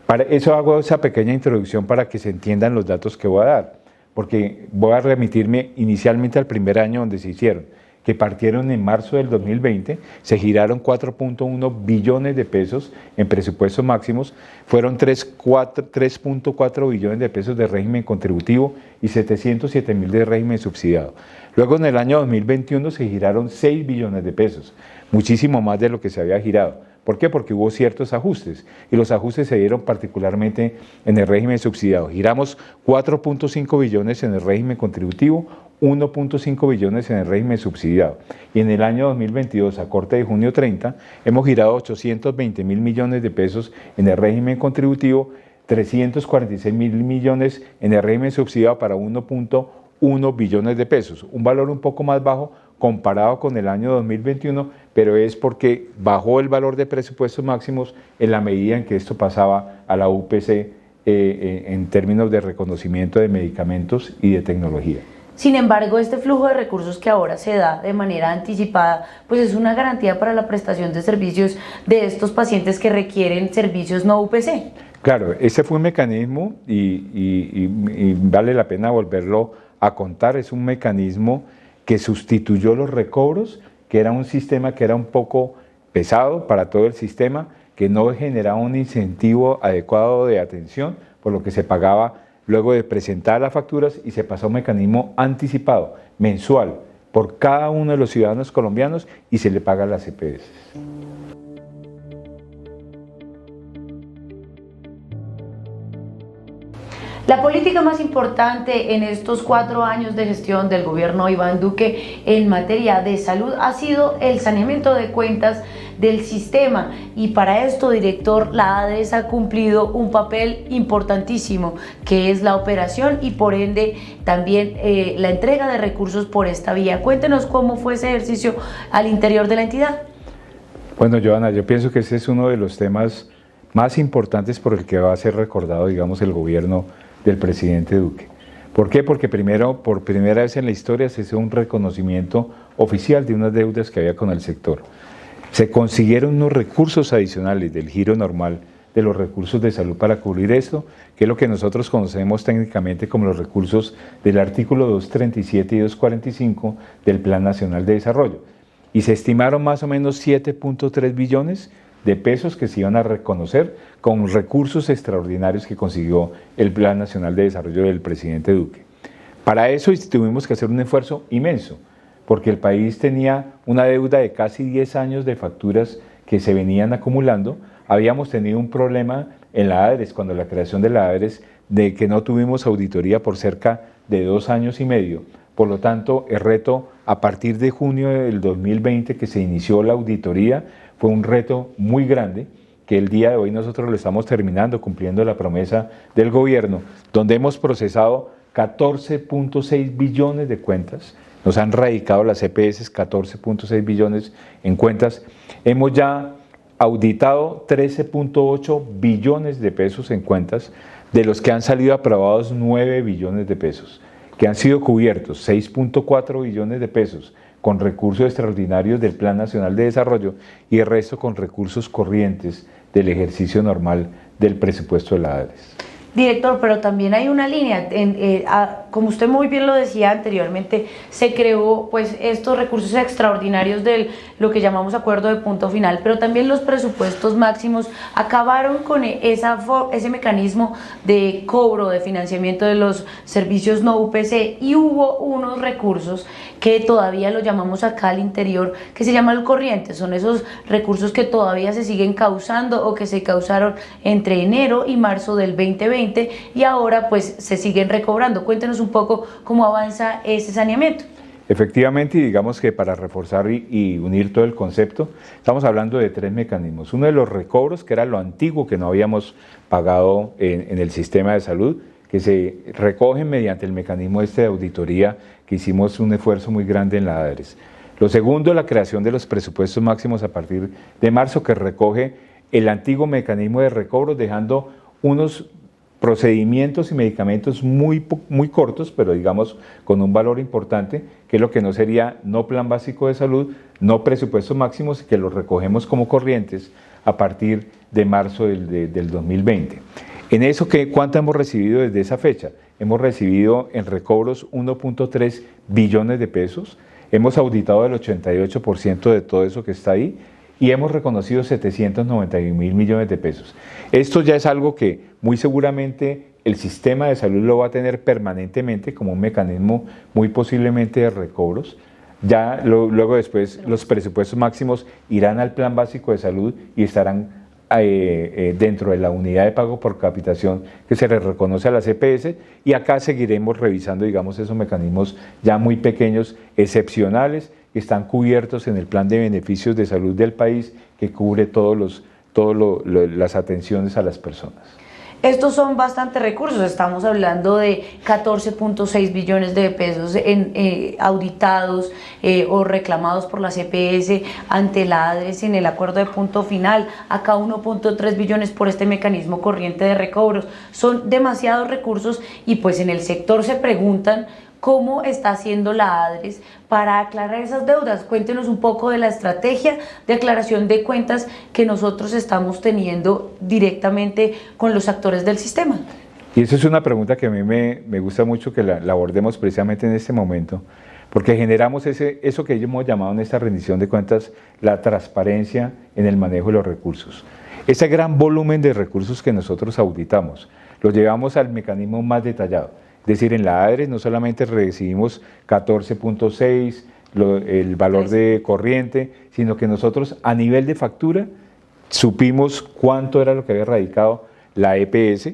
Speaker 10: Para eso hago esa pequeña introducción para que se entiendan los datos que voy a dar, porque voy a remitirme inicialmente al primer año donde se hicieron, que partieron en marzo del 2020, se giraron 4.1 billones de pesos en presupuestos máximos, fueron 3.4 billones de pesos de régimen contributivo y 707.000 de régimen subsidiado. Luego en el año 2021 se giraron 6 billones de pesos, muchísimo más de lo que se había girado. ¿Por qué? Porque hubo ciertos ajustes y los ajustes se dieron particularmente en el régimen subsidiado. Giramos 4.5 billones en el régimen contributivo, 1.5 billones en el régimen subsidiado. Y en el año 2022, a corte de junio 30, hemos girado 820.000 millones de pesos en el régimen contributivo, 346.000 millones en el régimen subsidiado para 1.1 billones de pesos. Un valor un poco más bajo comparado con el año 2021, pero es porque bajó el valor de presupuestos máximos en la medida en que esto pasaba a la UPC en términos de reconocimiento de medicamentos y de tecnología.
Speaker 1: Sin embargo, este flujo de recursos que ahora se da de manera anticipada, pues es una garantía para la prestación de servicios de estos pacientes que requieren servicios no UPC.
Speaker 10: Claro, ese fue un mecanismo y vale la pena volverlo a contar, es un mecanismo que sustituyó los recobros, que era un sistema que era un poco pesado para todo el sistema, que no generaba un incentivo adecuado de atención, por lo que se pagaba luego de presentar las facturas y se pasó a un mecanismo anticipado, mensual, por cada uno de los ciudadanos colombianos y se le paga a las EPS.
Speaker 1: La política más importante en estos 4 años de gestión del gobierno Iván Duque en materia de salud ha sido el saneamiento de cuentas del sistema, y para esto, director, la ADRES ha cumplido un papel importantísimo, que es la operación y por ende también la entrega de recursos por esta vía. Cuéntenos cómo fue ese ejercicio al interior de la entidad.
Speaker 10: Bueno, Joana, yo pienso que ese es uno de los temas más importantes por el que va a ser recordado, digamos, el gobierno del presidente Duque. ¿Por qué? Porque primero, por primera vez en la historia se hizo un reconocimiento oficial de unas deudas que había con el sector. Se consiguieron unos recursos adicionales del giro normal de los recursos de salud para cubrir esto, que es lo que nosotros conocemos técnicamente como los recursos del artículo 237 y 245 del Plan Nacional de Desarrollo. Y se estimaron más o menos 7.3 billones de pesos que se iban a reconocer con recursos extraordinarios que consiguió el Plan Nacional de Desarrollo del presidente Duque. Para eso tuvimos que hacer un esfuerzo inmenso, porque el país tenía una deuda de casi 10 años de facturas que se venían acumulando. Habíamos tenido un problema en la ADRES, cuando la creación de la ADRES, de que no tuvimos auditoría por cerca de 2 años y medio. Por lo tanto, el reto a partir de junio del 2020 que se inició la auditoría fue un reto muy grande, que el día de hoy nosotros lo estamos terminando, cumpliendo la promesa del gobierno, donde hemos procesado 14.6 billones de cuentas, nos han radicado las EPS 14.6 billones en cuentas, hemos ya auditado 13.8 billones de pesos en cuentas, de los que han salido aprobados 9 billones de pesos, que han sido cubiertos 6.4 billones de pesos con recursos extraordinarios del Plan Nacional de Desarrollo y el resto con recursos corrientes del ejercicio normal del presupuesto de la ADRES.
Speaker 1: Director, pero también hay una línea, como usted muy bien lo decía anteriormente, se creó pues estos recursos extraordinarios de lo que llamamos acuerdo de punto final, pero también los presupuestos máximos acabaron con ese mecanismo de cobro de financiamiento de los servicios no UPC, y hubo unos recursos que todavía lo llamamos acá al interior, que se llama el corriente. Son esos recursos que todavía se siguen causando o que se causaron entre enero y marzo del 2020 y ahora pues se siguen recobrando. Cuéntenos un poco cómo avanza ese saneamiento.
Speaker 10: Efectivamente, y digamos que para reforzar y unir todo el concepto, estamos hablando de 3 mecanismos. Uno de los recobros, que era lo antiguo que no habíamos pagado en el sistema de salud, que se recogen mediante el mecanismo de auditoría, que hicimos un esfuerzo muy grande en la ADRES. Lo segundo, la creación de los presupuestos máximos a partir de marzo, que recoge el antiguo mecanismo de recobro, dejando unos procedimientos y medicamentos muy cortos, pero digamos con un valor importante, que es lo que no sería no plan básico de salud, no presupuestos máximos, que los recogemos como corrientes a partir de marzo del 2020. En eso, ¿cuánto hemos recibido desde esa fecha? Hemos recibido en recobros 1.3 billones de pesos, hemos auditado el 88% de todo eso que está ahí, y hemos reconocido 791.000 millones de pesos. Esto ya es algo que muy seguramente el sistema de salud lo va a tener permanentemente como un mecanismo muy posiblemente de recobros. Ya luego después los presupuestos máximos irán al plan básico de salud y estarán dentro de la unidad de pago por capitación que se les reconoce a las EPS, y acá seguiremos revisando, digamos, esos mecanismos ya muy pequeños, excepcionales, que están cubiertos en el plan de beneficios de salud del país, que cubre todas las atenciones a las personas.
Speaker 1: Estos son bastantes recursos, estamos hablando de 14.6 billones de pesos auditados o reclamados por las EPS ante la ADRES en el acuerdo de punto final, acá 1.3 billones por este mecanismo corriente de recobros. Son demasiados recursos y pues en el sector se preguntan cómo está haciendo la ADRES para aclarar esas deudas. Cuéntenos un poco de la estrategia de aclaración de cuentas que nosotros estamos teniendo directamente con los actores del sistema.
Speaker 10: Y eso es una pregunta que a mí me gusta mucho que la abordemos precisamente en este momento, porque generamos eso que hemos llamado en esta rendición de cuentas la transparencia en el manejo de los recursos. Ese gran volumen de recursos que nosotros auditamos, los llevamos al mecanismo más detallado. Es decir, en la ADRES no solamente recibimos 14.6, el valor de corriente, sino que nosotros a nivel de factura supimos cuánto era lo que había radicado la EPS,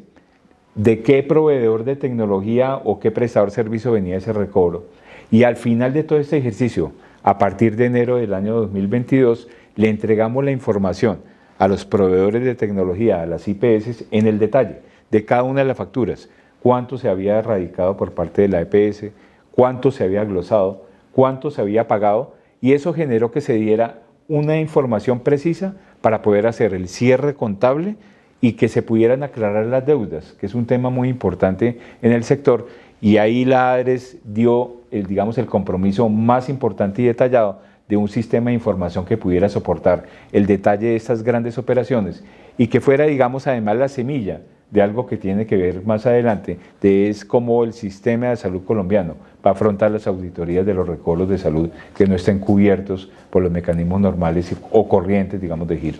Speaker 10: de qué proveedor de tecnología o qué prestador de servicio venía ese recobro. Y al final de todo este ejercicio, a partir de enero del año 2022, le entregamos la información a los proveedores de tecnología, a las IPS, en el detalle de cada una de las facturas, cuánto se había erradicado por parte de la EPS, cuánto se había glosado, cuánto se había pagado, y eso generó que se diera una información precisa para poder hacer el cierre contable y que se pudieran aclarar las deudas, que es un tema muy importante en el sector, y ahí la ADRES dio el compromiso más importante y detallado de un sistema de información que pudiera soportar el detalle de estas grandes operaciones y que fuera, además la semilla de algo que tiene que ver más adelante, es cómo el sistema de salud colombiano va a afrontar las auditorías de los recobros de salud que no estén cubiertos por los mecanismos normales o corrientes, de giro.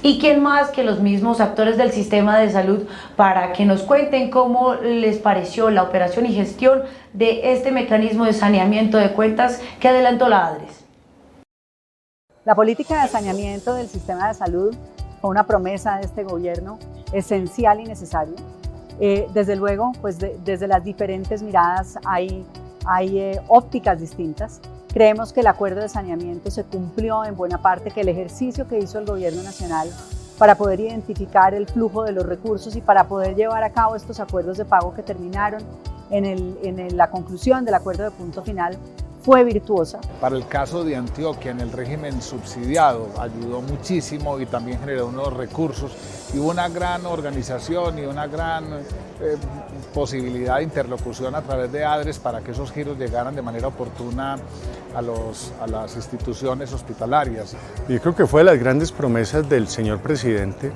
Speaker 1: ¿Y quién más que los mismos actores del sistema de salud para que nos cuenten cómo les pareció la operación y gestión de este mecanismo de saneamiento de cuentas que adelantó la ADRES?
Speaker 7: La política de saneamiento del sistema de salud fue una promesa de este gobierno esencial y necesaria. Desde luego, pues desde las diferentes miradas hay ópticas distintas. Creemos que el acuerdo de saneamiento se cumplió en buena parte, que el ejercicio que hizo el gobierno nacional para poder identificar el flujo de los recursos y para poder llevar a cabo estos acuerdos de pago que terminaron en la conclusión del acuerdo de punto final fue virtuosa.
Speaker 6: Para el caso de Antioquia, en el régimen subsidiado, ayudó muchísimo y también generó unos recursos y hubo una gran organización y una gran posibilidad de interlocución a través de ADRES para que esos giros llegaran de manera oportuna a las instituciones hospitalarias.
Speaker 4: Yo creo que fue de las grandes promesas del señor presidente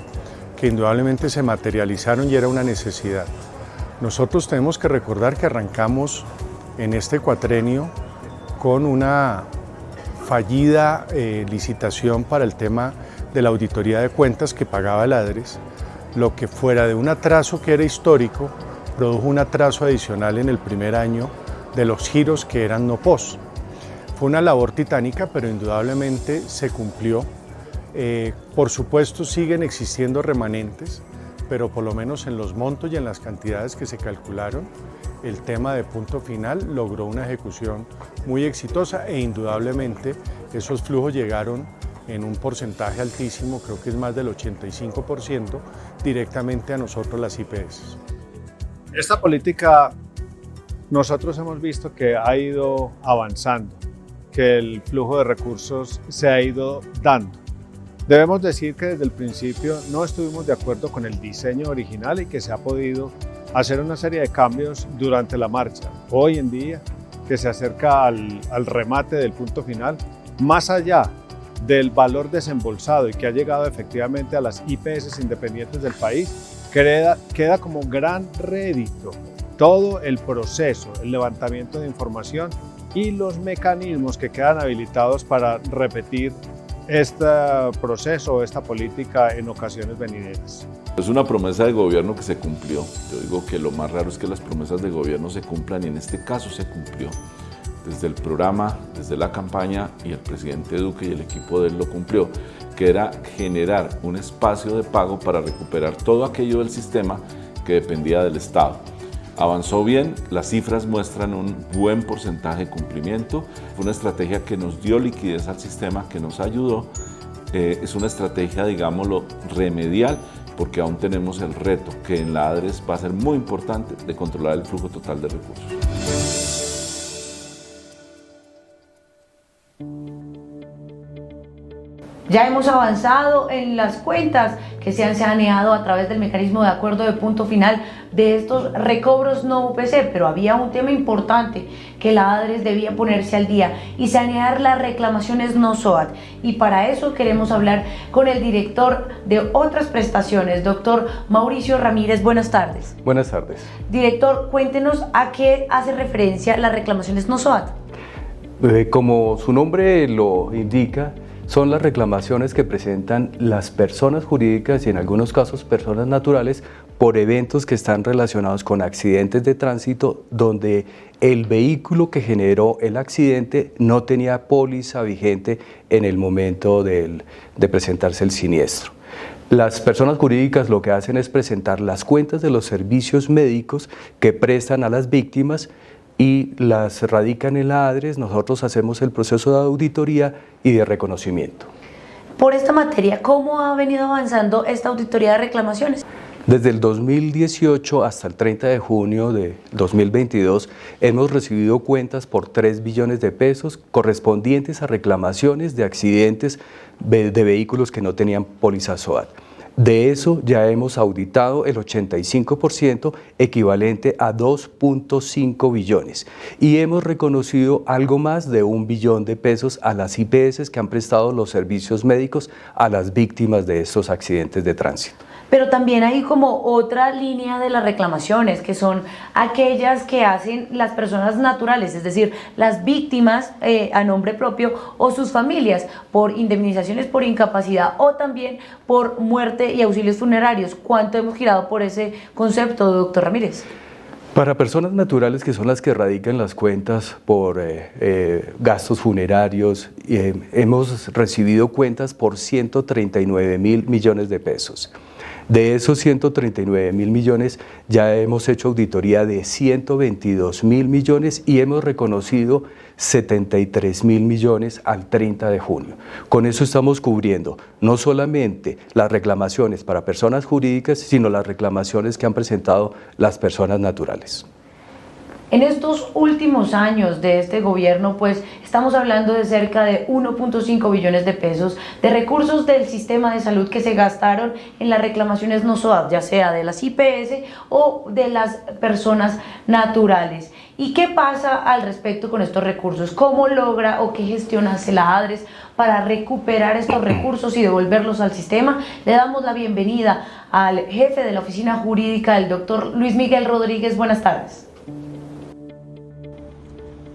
Speaker 4: que indudablemente se materializaron y era una necesidad. Nosotros tenemos que recordar que arrancamos en este cuatrenio con una fallida licitación para el tema de la auditoría de cuentas que pagaba el ADRES, lo que fuera de un atraso que era histórico, produjo un atraso adicional en el primer año de los giros que eran no POS. Fue una labor titánica, pero indudablemente se cumplió. Por supuesto siguen existiendo remanentes, pero por lo menos en los montos y en las cantidades que se calcularon, el tema de punto final logró una ejecución muy exitosa e indudablemente esos flujos llegaron en un porcentaje altísimo, creo que es más del 85%, directamente a nosotros las IPS.
Speaker 6: Esta política nosotros hemos visto que ha ido avanzando, que el flujo de recursos se ha ido dando. Debemos decir que desde el principio no estuvimos de acuerdo con el diseño original y que se ha podido hacer una serie de cambios durante la marcha. Hoy en día, que se acerca al remate del punto final, más allá del valor desembolsado y que ha llegado efectivamente a las IPS independientes del país, queda como gran rédito todo el proceso, el levantamiento de información y los mecanismos que quedan habilitados para repetir este proceso o esta política en ocasiones venideras.
Speaker 8: Es una promesa de gobierno que se cumplió. Yo digo que lo más raro es que las promesas de gobierno se cumplan y en este caso se cumplió. Desde el programa, desde la campaña y el presidente Duque y el equipo de él lo cumplió, que era generar un espacio de pago para recuperar todo aquello del sistema que dependía del Estado. Avanzó bien, las cifras muestran un buen porcentaje de cumplimiento. Fue una estrategia que nos dio liquidez al sistema, que nos ayudó. Es una estrategia, digámoslo, remedial, porque aún tenemos el reto, que en la ADRES va a ser muy importante, de controlar el flujo total de recursos.
Speaker 1: Ya hemos avanzado en las cuentas que se han saneado a través del mecanismo de acuerdo de punto final de estos recobros no UPC, pero había un tema importante que la ADRES debía ponerse al día y sanear las reclamaciones no SOAT. Y para eso queremos hablar con el director de otras prestaciones, doctor Mauricio Ramírez. Buenas tardes.
Speaker 17: Buenas tardes.
Speaker 1: Director, cuéntenos a qué hace referencia las reclamaciones no SOAT.
Speaker 17: Como su nombre lo indica, son las reclamaciones que presentan las personas jurídicas y en algunos casos personas naturales por eventos que están relacionados con accidentes de tránsito donde el vehículo que generó el accidente no tenía póliza vigente en el momento de presentarse el siniestro. Las personas jurídicas lo que hacen es presentar las cuentas de los servicios médicos que prestan a las víctimas y las radican en la ADRES. Nosotros hacemos el proceso de auditoría y de reconocimiento.
Speaker 12: Por esta materia, ¿cómo ha venido avanzando esta auditoría de reclamaciones?
Speaker 17: Desde el 2018 hasta el 30 de junio de 2022 hemos recibido cuentas por 3 billones de pesos correspondientes a reclamaciones de accidentes de vehículos que no tenían póliza SOAT. De eso ya hemos auditado el 85%, equivalente a 2.5 billones, y hemos reconocido algo más de 1 billón de pesos a las IPS que han prestado los servicios médicos a las víctimas de estos accidentes de tránsito.
Speaker 12: Pero también hay como otra línea de las reclamaciones, que son aquellas que hacen las personas naturales, es decir, las víctimas a nombre propio o sus familias por indemnizaciones por incapacidad o también por muerte y auxilios funerarios. ¿Cuánto hemos girado por ese concepto, doctor Ramírez?
Speaker 17: Para personas naturales, que son las que radican las cuentas por gastos funerarios, hemos recibido cuentas por 139.000 millones de pesos. De esos 139.000 millones ya hemos hecho auditoría de 122.000 millones y hemos reconocido 73.000 millones al 30 de junio. Con eso estamos cubriendo no solamente las reclamaciones para personas jurídicas, sino las reclamaciones que han presentado las personas naturales.
Speaker 12: En estos últimos años de este gobierno, pues estamos hablando de cerca de 1.5 billones de pesos de recursos del sistema de salud que se gastaron en las reclamaciones no SOAT, ya sea de las IPS o de las personas naturales. ¿Y qué pasa al respecto con estos recursos? ¿Cómo logra o qué gestión hace la ADRES para recuperar estos recursos y devolverlos al sistema? Le damos la bienvenida al jefe de la oficina jurídica, el doctor Luis Miguel Rodríguez. Buenas tardes.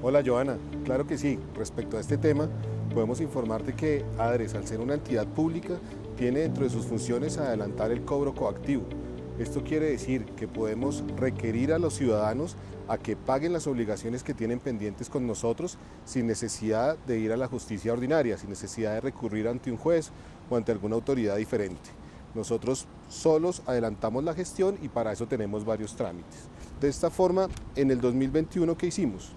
Speaker 18: Hola Joana, claro que sí. Respecto a este tema, podemos informarte que ADRES, al ser una entidad pública, tiene dentro de sus funciones adelantar el cobro coactivo. Esto quiere decir que podemos requerir a los ciudadanos a que paguen las obligaciones que tienen pendientes con nosotros sin necesidad de ir a la justicia ordinaria, sin necesidad de recurrir ante un juez o ante alguna autoridad diferente. Nosotros solos adelantamos la gestión y para eso tenemos varios trámites. De esta forma, en el 2021, ¿qué hicimos?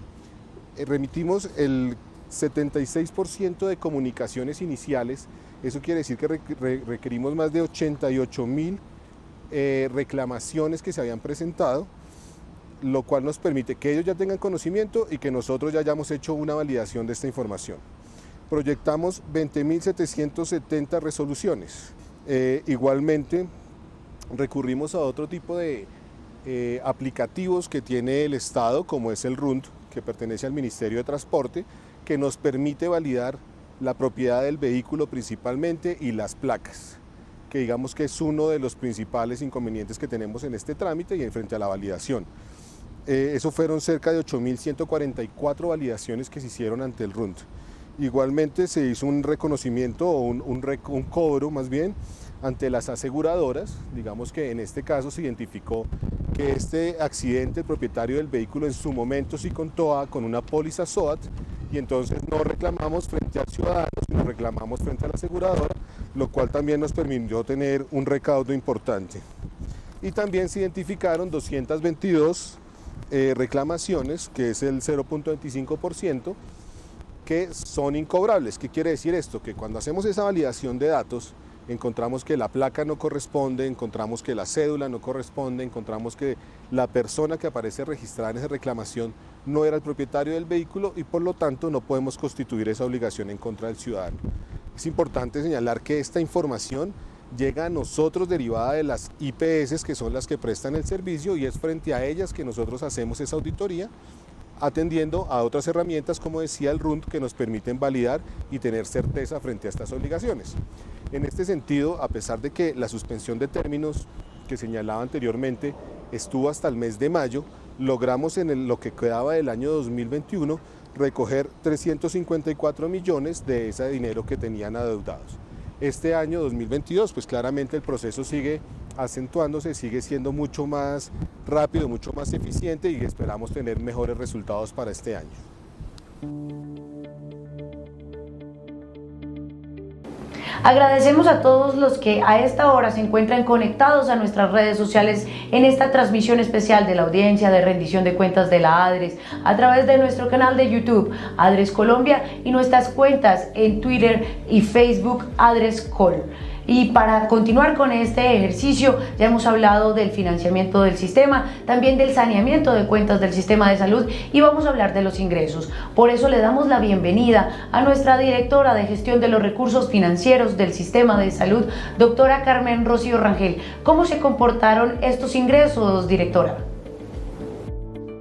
Speaker 18: Remitimos el 76% de comunicaciones iniciales. Eso quiere decir que requerimos más de 88.000 reclamaciones que se habían presentado, lo cual nos permite que ellos ya tengan conocimiento y que nosotros ya hayamos hecho una validación de esta información. Proyectamos 20.770 resoluciones. Igualmente, recurrimos a otro tipo de aplicativos que tiene el Estado, como es el RUND, que pertenece al Ministerio de Transporte, que nos permite validar la propiedad del vehículo principalmente y las placas, que digamos que es uno de los principales inconvenientes que tenemos en este trámite y en frente a la validación. Eso fueron cerca de 8.144 validaciones que se hicieron ante el RUND. Igualmente se hizo un reconocimiento o un cobro más bien ante las aseguradoras. Digamos que en este caso se identificó que este accidente, el propietario del vehículo en su momento sí contó con una póliza SOAT y entonces no reclamamos frente al ciudadano, sino reclamamos frente a la aseguradora, lo cual también nos permitió tener un recaudo importante. Y también se identificaron 222 reclamaciones, que es el 0.25%, que son incobrables. ¿Qué quiere decir esto? Que cuando hacemos esa validación de datos, encontramos que la placa no corresponde, encontramos que la cédula no corresponde, encontramos que la persona que aparece registrada en esa reclamación no era el propietario del vehículo y por lo tanto no podemos constituir esa obligación en contra del ciudadano. Es importante señalar que esta información llega a nosotros derivada de las IPS, que son las que prestan el servicio, y es frente a ellas que nosotros hacemos esa auditoría, atendiendo a otras herramientas, como decía el RUND, que nos permiten validar y tener certeza frente a estas obligaciones. En este sentido, a pesar de que la suspensión de términos que señalaba anteriormente estuvo hasta el mes de mayo, logramos en lo que quedaba del año 2021 recoger 354 millones de ese dinero que tenían adeudados. Este año 2022, pues claramente el proceso sigue acentuándose, sigue siendo mucho más rápido, mucho más eficiente y esperamos tener mejores resultados para este año.
Speaker 1: Agradecemos a todos los que a esta hora se encuentran conectados a nuestras redes sociales en esta transmisión especial de la audiencia de rendición de cuentas de la ADRES a través de nuestro canal de YouTube ADRES Colombia y nuestras cuentas en Twitter y Facebook ADRES Col. Y para continuar con este ejercicio, ya hemos hablado del financiamiento del sistema, también del saneamiento de cuentas del sistema de salud y vamos a hablar de los ingresos. Por eso le damos la bienvenida a nuestra directora de gestión de los recursos financieros del sistema de salud, doctora Carmen Rocío Rangel. ¿Cómo se comportaron estos ingresos, directora?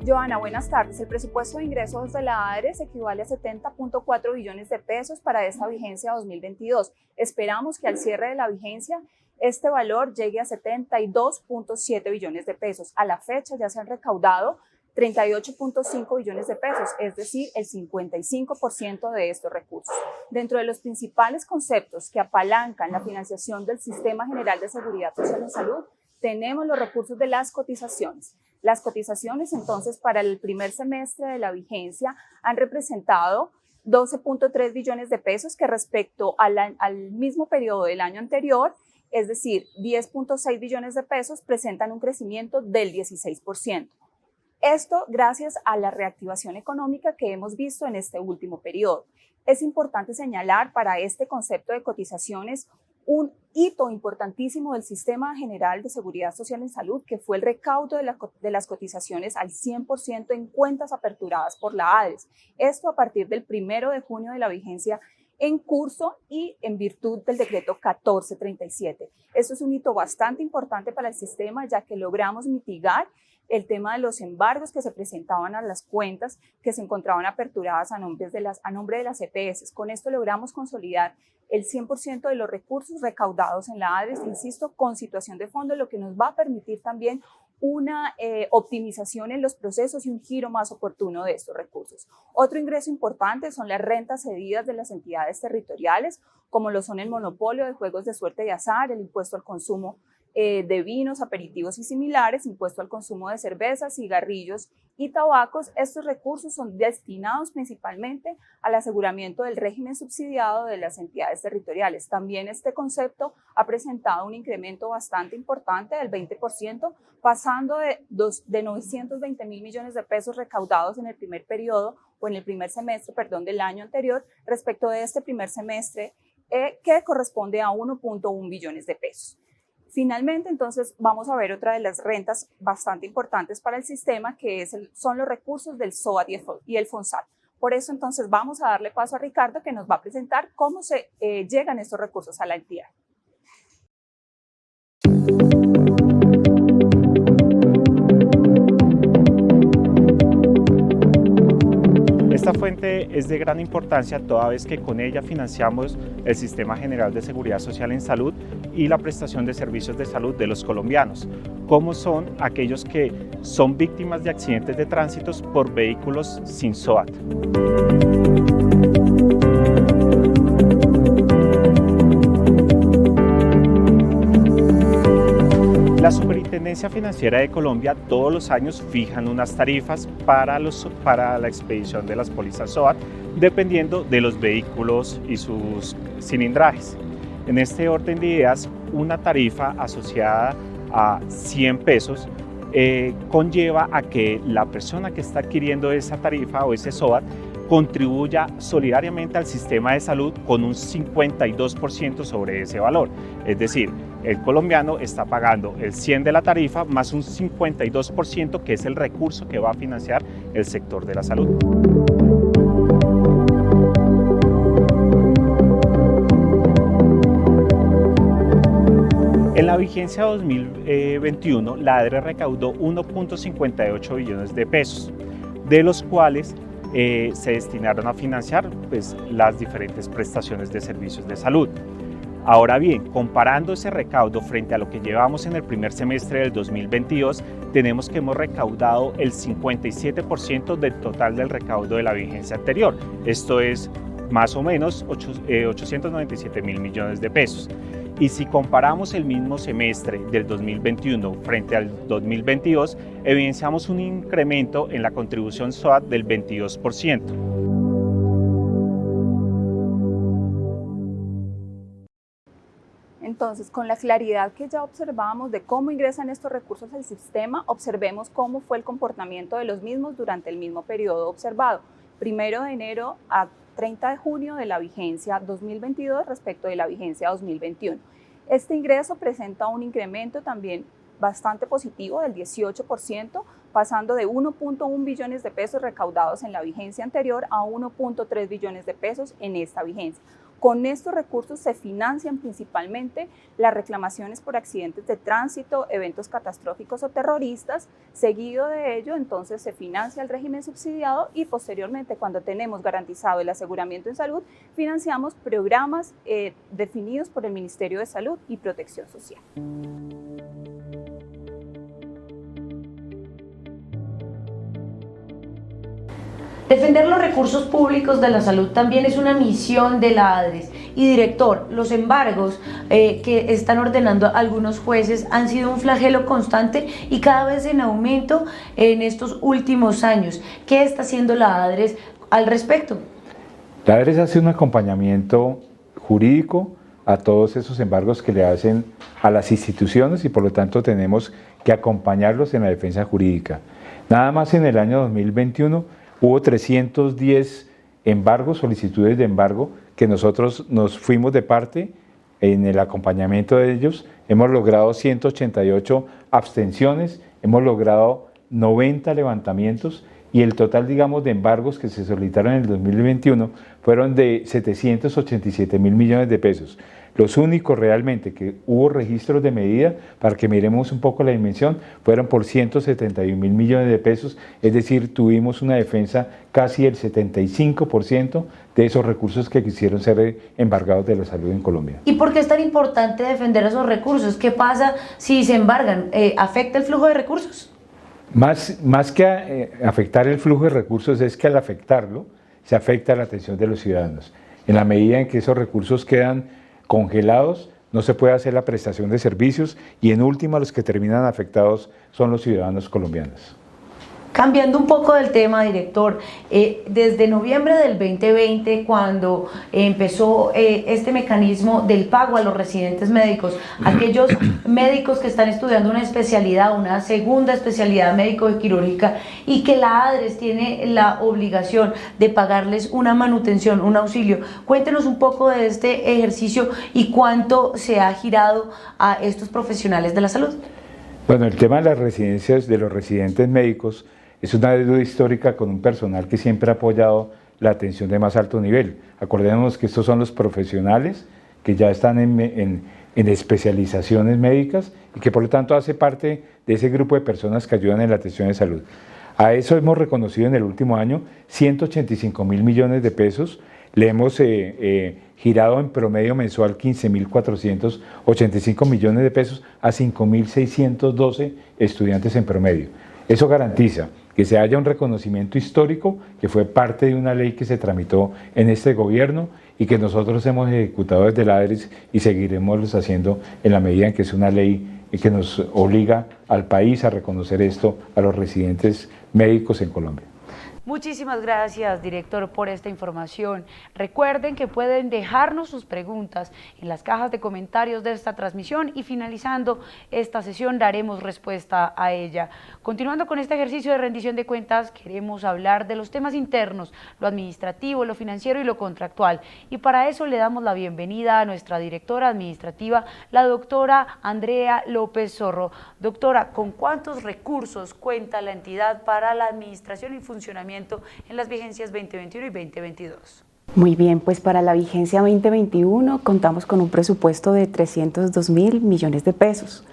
Speaker 19: Joana, buenas tardes. El presupuesto de ingresos de la ADRES equivale a 70.4 billones de pesos para esta vigencia 2022. Esperamos que al cierre de la vigencia este valor llegue a 72.7 billones de pesos. A la fecha ya se han recaudado 38.5 billones de pesos, es decir, el 55% de estos recursos. Dentro de los principales conceptos que apalancan la financiación del Sistema General de Seguridad Social en Salud, tenemos los recursos de las cotizaciones. Las cotizaciones, entonces, para el primer semestre de la vigencia han representado 12.3 billones de pesos que respecto al mismo periodo del año anterior, es decir, 10.6 billones de pesos, presentan un crecimiento del 16%. Esto gracias a la reactivación económica que hemos visto en este último periodo. Es importante señalar para este concepto de cotizaciones un hito importantísimo del Sistema General de Seguridad Social en Salud, que fue el recaudo de las cotizaciones al 100% en cuentas aperturadas por la ADRES. Esto a partir del 1 de junio de la vigencia en curso y en virtud del decreto 1437. Esto es un hito bastante importante para el sistema, ya que logramos mitigar el tema de los embargos que se presentaban a las cuentas que se encontraban aperturadas a nombre de las EPS. Con esto logramos consolidar el 100% de los recursos recaudados en la ADRES, insisto, con situación de fondo, lo que nos va a permitir también una optimización en los procesos y un giro más oportuno de estos recursos. Otro ingreso importante son las rentas cedidas de las entidades territoriales, como lo son el monopolio de juegos de suerte y azar, el impuesto al consumo de vinos, aperitivos y similares, impuesto al consumo de cervezas, cigarrillos y tabacos. Estos recursos son destinados principalmente al aseguramiento del régimen subsidiado de las entidades territoriales. También este concepto ha presentado un incremento bastante importante del 20%, pasando de 920 mil millones de pesos recaudados en el primer periodo o en el primer semestre, del año anterior, respecto de este primer semestre que corresponde a 1.1 billones de pesos. Finalmente, entonces, vamos a ver otra de las rentas bastante importantes para el sistema, que son los recursos del SOAT y el FONSAT. Por eso, entonces, vamos a darle paso a Ricardo, que nos va a presentar cómo se llegan estos recursos a la entidad.
Speaker 11: Esta fuente es de gran importancia toda vez que con ella financiamos el Sistema General de Seguridad Social en Salud y la prestación de servicios de salud de los colombianos, como son aquellos que son víctimas de accidentes de tránsito por vehículos sin SOAT. La Superintendencia Financiera de Colombia todos los años fijan unas tarifas para la expedición de las pólizas SOAT, dependiendo de los vehículos y sus cilindrajes. En este orden de ideas, una tarifa asociada a 100 pesos conlleva a que la persona que está adquiriendo esa tarifa o ese SOAT contribuya solidariamente al sistema de salud con un 52% sobre ese valor. Es decir, el colombiano está pagando el 100 de la tarifa más un 52% que es el recurso que va a financiar el sector de la salud. En la vigencia 2021, la ADRES recaudó 1.58 billones de pesos, de los cuales se destinaron a financiar las diferentes prestaciones de servicios de salud. Ahora bien, comparando ese recaudo frente a lo que llevamos en el primer semestre del 2022, tenemos que hemos recaudado el 57% del total del recaudo de la vigencia anterior. Esto es más o menos 897 mil millones de pesos. Y si comparamos el mismo semestre del 2021 frente al 2022, evidenciamos un incremento en la contribución SOAT del 22%.
Speaker 19: entonces, con la claridad que ya observábamos de cómo ingresan estos recursos al sistema, observemos cómo fue el comportamiento de los mismos durante el mismo periodo observado, 1 de enero a 30 de junio de la vigencia 2022 respecto de la vigencia 2021. Este ingreso presenta un incremento también bastante positivo del 18%, pasando de 1.1 billones de pesos recaudados en la vigencia anterior a 1.3 billones de pesos en esta vigencia. Con estos recursos se financian principalmente las reclamaciones por accidentes de tránsito, eventos catastróficos o terroristas. Seguido de ello, entonces se financia el régimen subsidiado y posteriormente, cuando tenemos garantizado el aseguramiento en salud, financiamos programas definidos por el Ministerio de Salud y Protección Social.
Speaker 1: Defender los recursos públicos de la salud también es una misión de la ADRES. Y director, los embargos que están ordenando algunos jueces han sido un flagelo constante y cada vez en aumento en estos últimos años. ¿Qué está haciendo la ADRES al respecto?
Speaker 10: La ADRES hace un acompañamiento jurídico a todos esos embargos que le hacen a las instituciones y por lo tanto tenemos que acompañarlos en la defensa jurídica. Nada más en el año 2021 hubo 310 embargos, solicitudes de embargo, que nosotros nos fuimos de parte en el acompañamiento de ellos. Hemos logrado 188 abstenciones, hemos logrado 90 levantamientos y el total, digamos, de embargos que se solicitaron en el 2021 fueron de 787.000 millones de pesos. Los únicos realmente que hubo registros de medida, para que miremos un poco la dimensión, fueron por 171.000 millones de pesos, es decir, tuvimos una defensa casi del 75% de esos recursos que quisieron ser embargados de la salud en Colombia.
Speaker 1: ¿Y por qué es tan importante defender esos recursos? ¿Qué pasa si se embargan? ¿Afecta el flujo de recursos?
Speaker 10: Más que afectar el flujo de recursos es que al afectarlo, se afecta la atención de los ciudadanos. En la medida en que esos recursos quedan congelados, no se puede hacer la prestación de servicios y en última los que terminan afectados son los ciudadanos colombianos.
Speaker 1: Cambiando un poco del tema, director, desde noviembre del 2020, cuando empezó este mecanismo del pago a los residentes médicos, aquellos médicos que están estudiando una especialidad, una segunda especialidad médico-quirúrgica y que la ADRES tiene la obligación de pagarles una manutención, un auxilio. Cuéntenos un poco de este ejercicio y cuánto se ha girado a estos profesionales de la salud.
Speaker 10: Bueno, el tema de las residencias de los residentes médicos es una deuda histórica con un personal que siempre ha apoyado la atención de más alto nivel. Acordémonos que estos son los profesionales que ya están en especializaciones médicas y que por lo tanto hace parte de ese grupo de personas que ayudan en la atención de salud. A eso hemos reconocido en el último año 185.000 millones de pesos. Le hemos girado en promedio mensual 15.485 millones de pesos a 5.612 estudiantes en promedio. Eso garantiza que se haya un reconocimiento histórico que fue parte de una ley que se tramitó en este gobierno y que nosotros hemos ejecutado desde la ADRES y seguiremos haciendo en la medida en que es una ley que nos obliga al país a reconocer esto a los residentes médicos en Colombia.
Speaker 1: Muchísimas gracias, director, por esta información. Recuerden que pueden dejarnos sus preguntas en las cajas de comentarios de esta transmisión y finalizando esta sesión daremos respuesta a ella. Continuando con este ejercicio de rendición de cuentas, queremos hablar de los temas internos, lo administrativo, lo financiero y lo contractual. Y para eso le damos la bienvenida a nuestra directora administrativa, la doctora Andrea López Zorro. Doctora, ¿con cuántos recursos cuenta la entidad para la administración y funcionamiento en las vigencias 2021 y 2022?
Speaker 20: Muy bien, pues para la vigencia 2021 contamos con un presupuesto de 302.000 millones de pesos.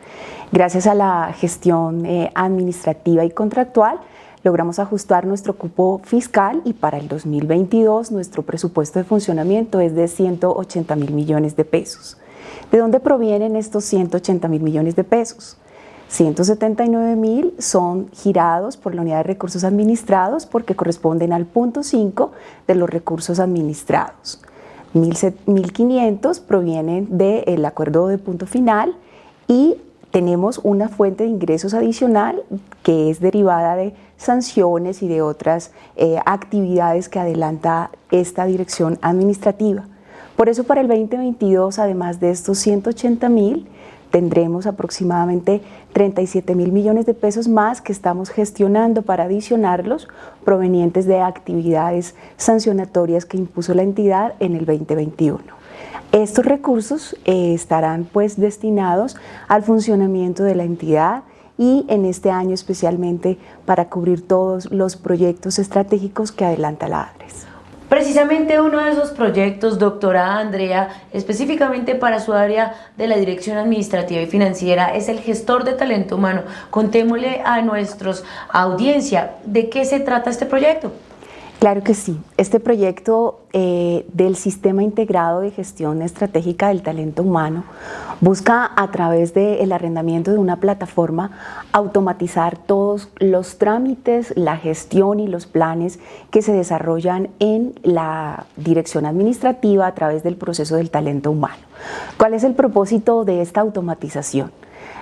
Speaker 20: Gracias a la gestión administrativa y contractual logramos ajustar nuestro cupo fiscal y para el 2022 nuestro presupuesto de funcionamiento es de 180.000 millones de pesos. ¿De dónde provienen estos 180.000 millones de pesos? 179.000 son girados por la unidad de recursos administrados porque corresponden al punto 5 de los recursos administrados. 1.500 provienen del acuerdo de punto final y tenemos una fuente de ingresos adicional que es derivada de sanciones y de otras actividades que adelanta esta dirección administrativa. Por eso para el 2022, además de estos 180.000, tendremos aproximadamente 37.000 millones de pesos más que estamos gestionando para adicionarlos, provenientes de actividades sancionatorias que impuso la entidad en el 2021. Estos recursos estarán pues destinados al funcionamiento de la entidad y en este año especialmente para cubrir todos los proyectos estratégicos que adelanta la ADRES.
Speaker 1: Precisamente uno de esos proyectos, doctora Andrea, específicamente para su área de la Dirección Administrativa y Financiera, es el gestor de talento humano. Contémosle a nuestra audiencia de qué se trata este proyecto.
Speaker 20: Claro que sí. Este proyecto del Sistema Integrado de Gestión Estratégica del Talento Humano busca, a través del arrendamiento de una plataforma, automatizar todos los trámites, la gestión y los planes que se desarrollan en la dirección administrativa a través del proceso del talento humano. ¿Cuál es el propósito de esta automatización?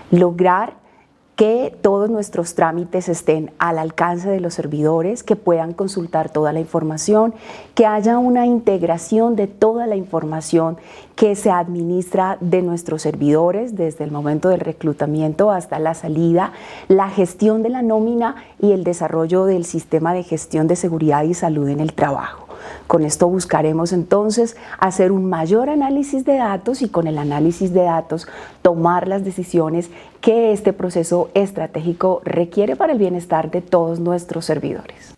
Speaker 20: Lograr que todos nuestros trámites estén al alcance de los servidores, que puedan consultar toda la información, que haya una integración de toda la información que se administra de nuestros servidores desde el momento del reclutamiento hasta la salida, la gestión de la nómina y el desarrollo del sistema de gestión de seguridad y salud en el trabajo. Con esto buscaremos entonces hacer un mayor análisis de datos y con el análisis de datos tomar las decisiones que este proceso estratégico requiere para el bienestar de todos nuestros servidores.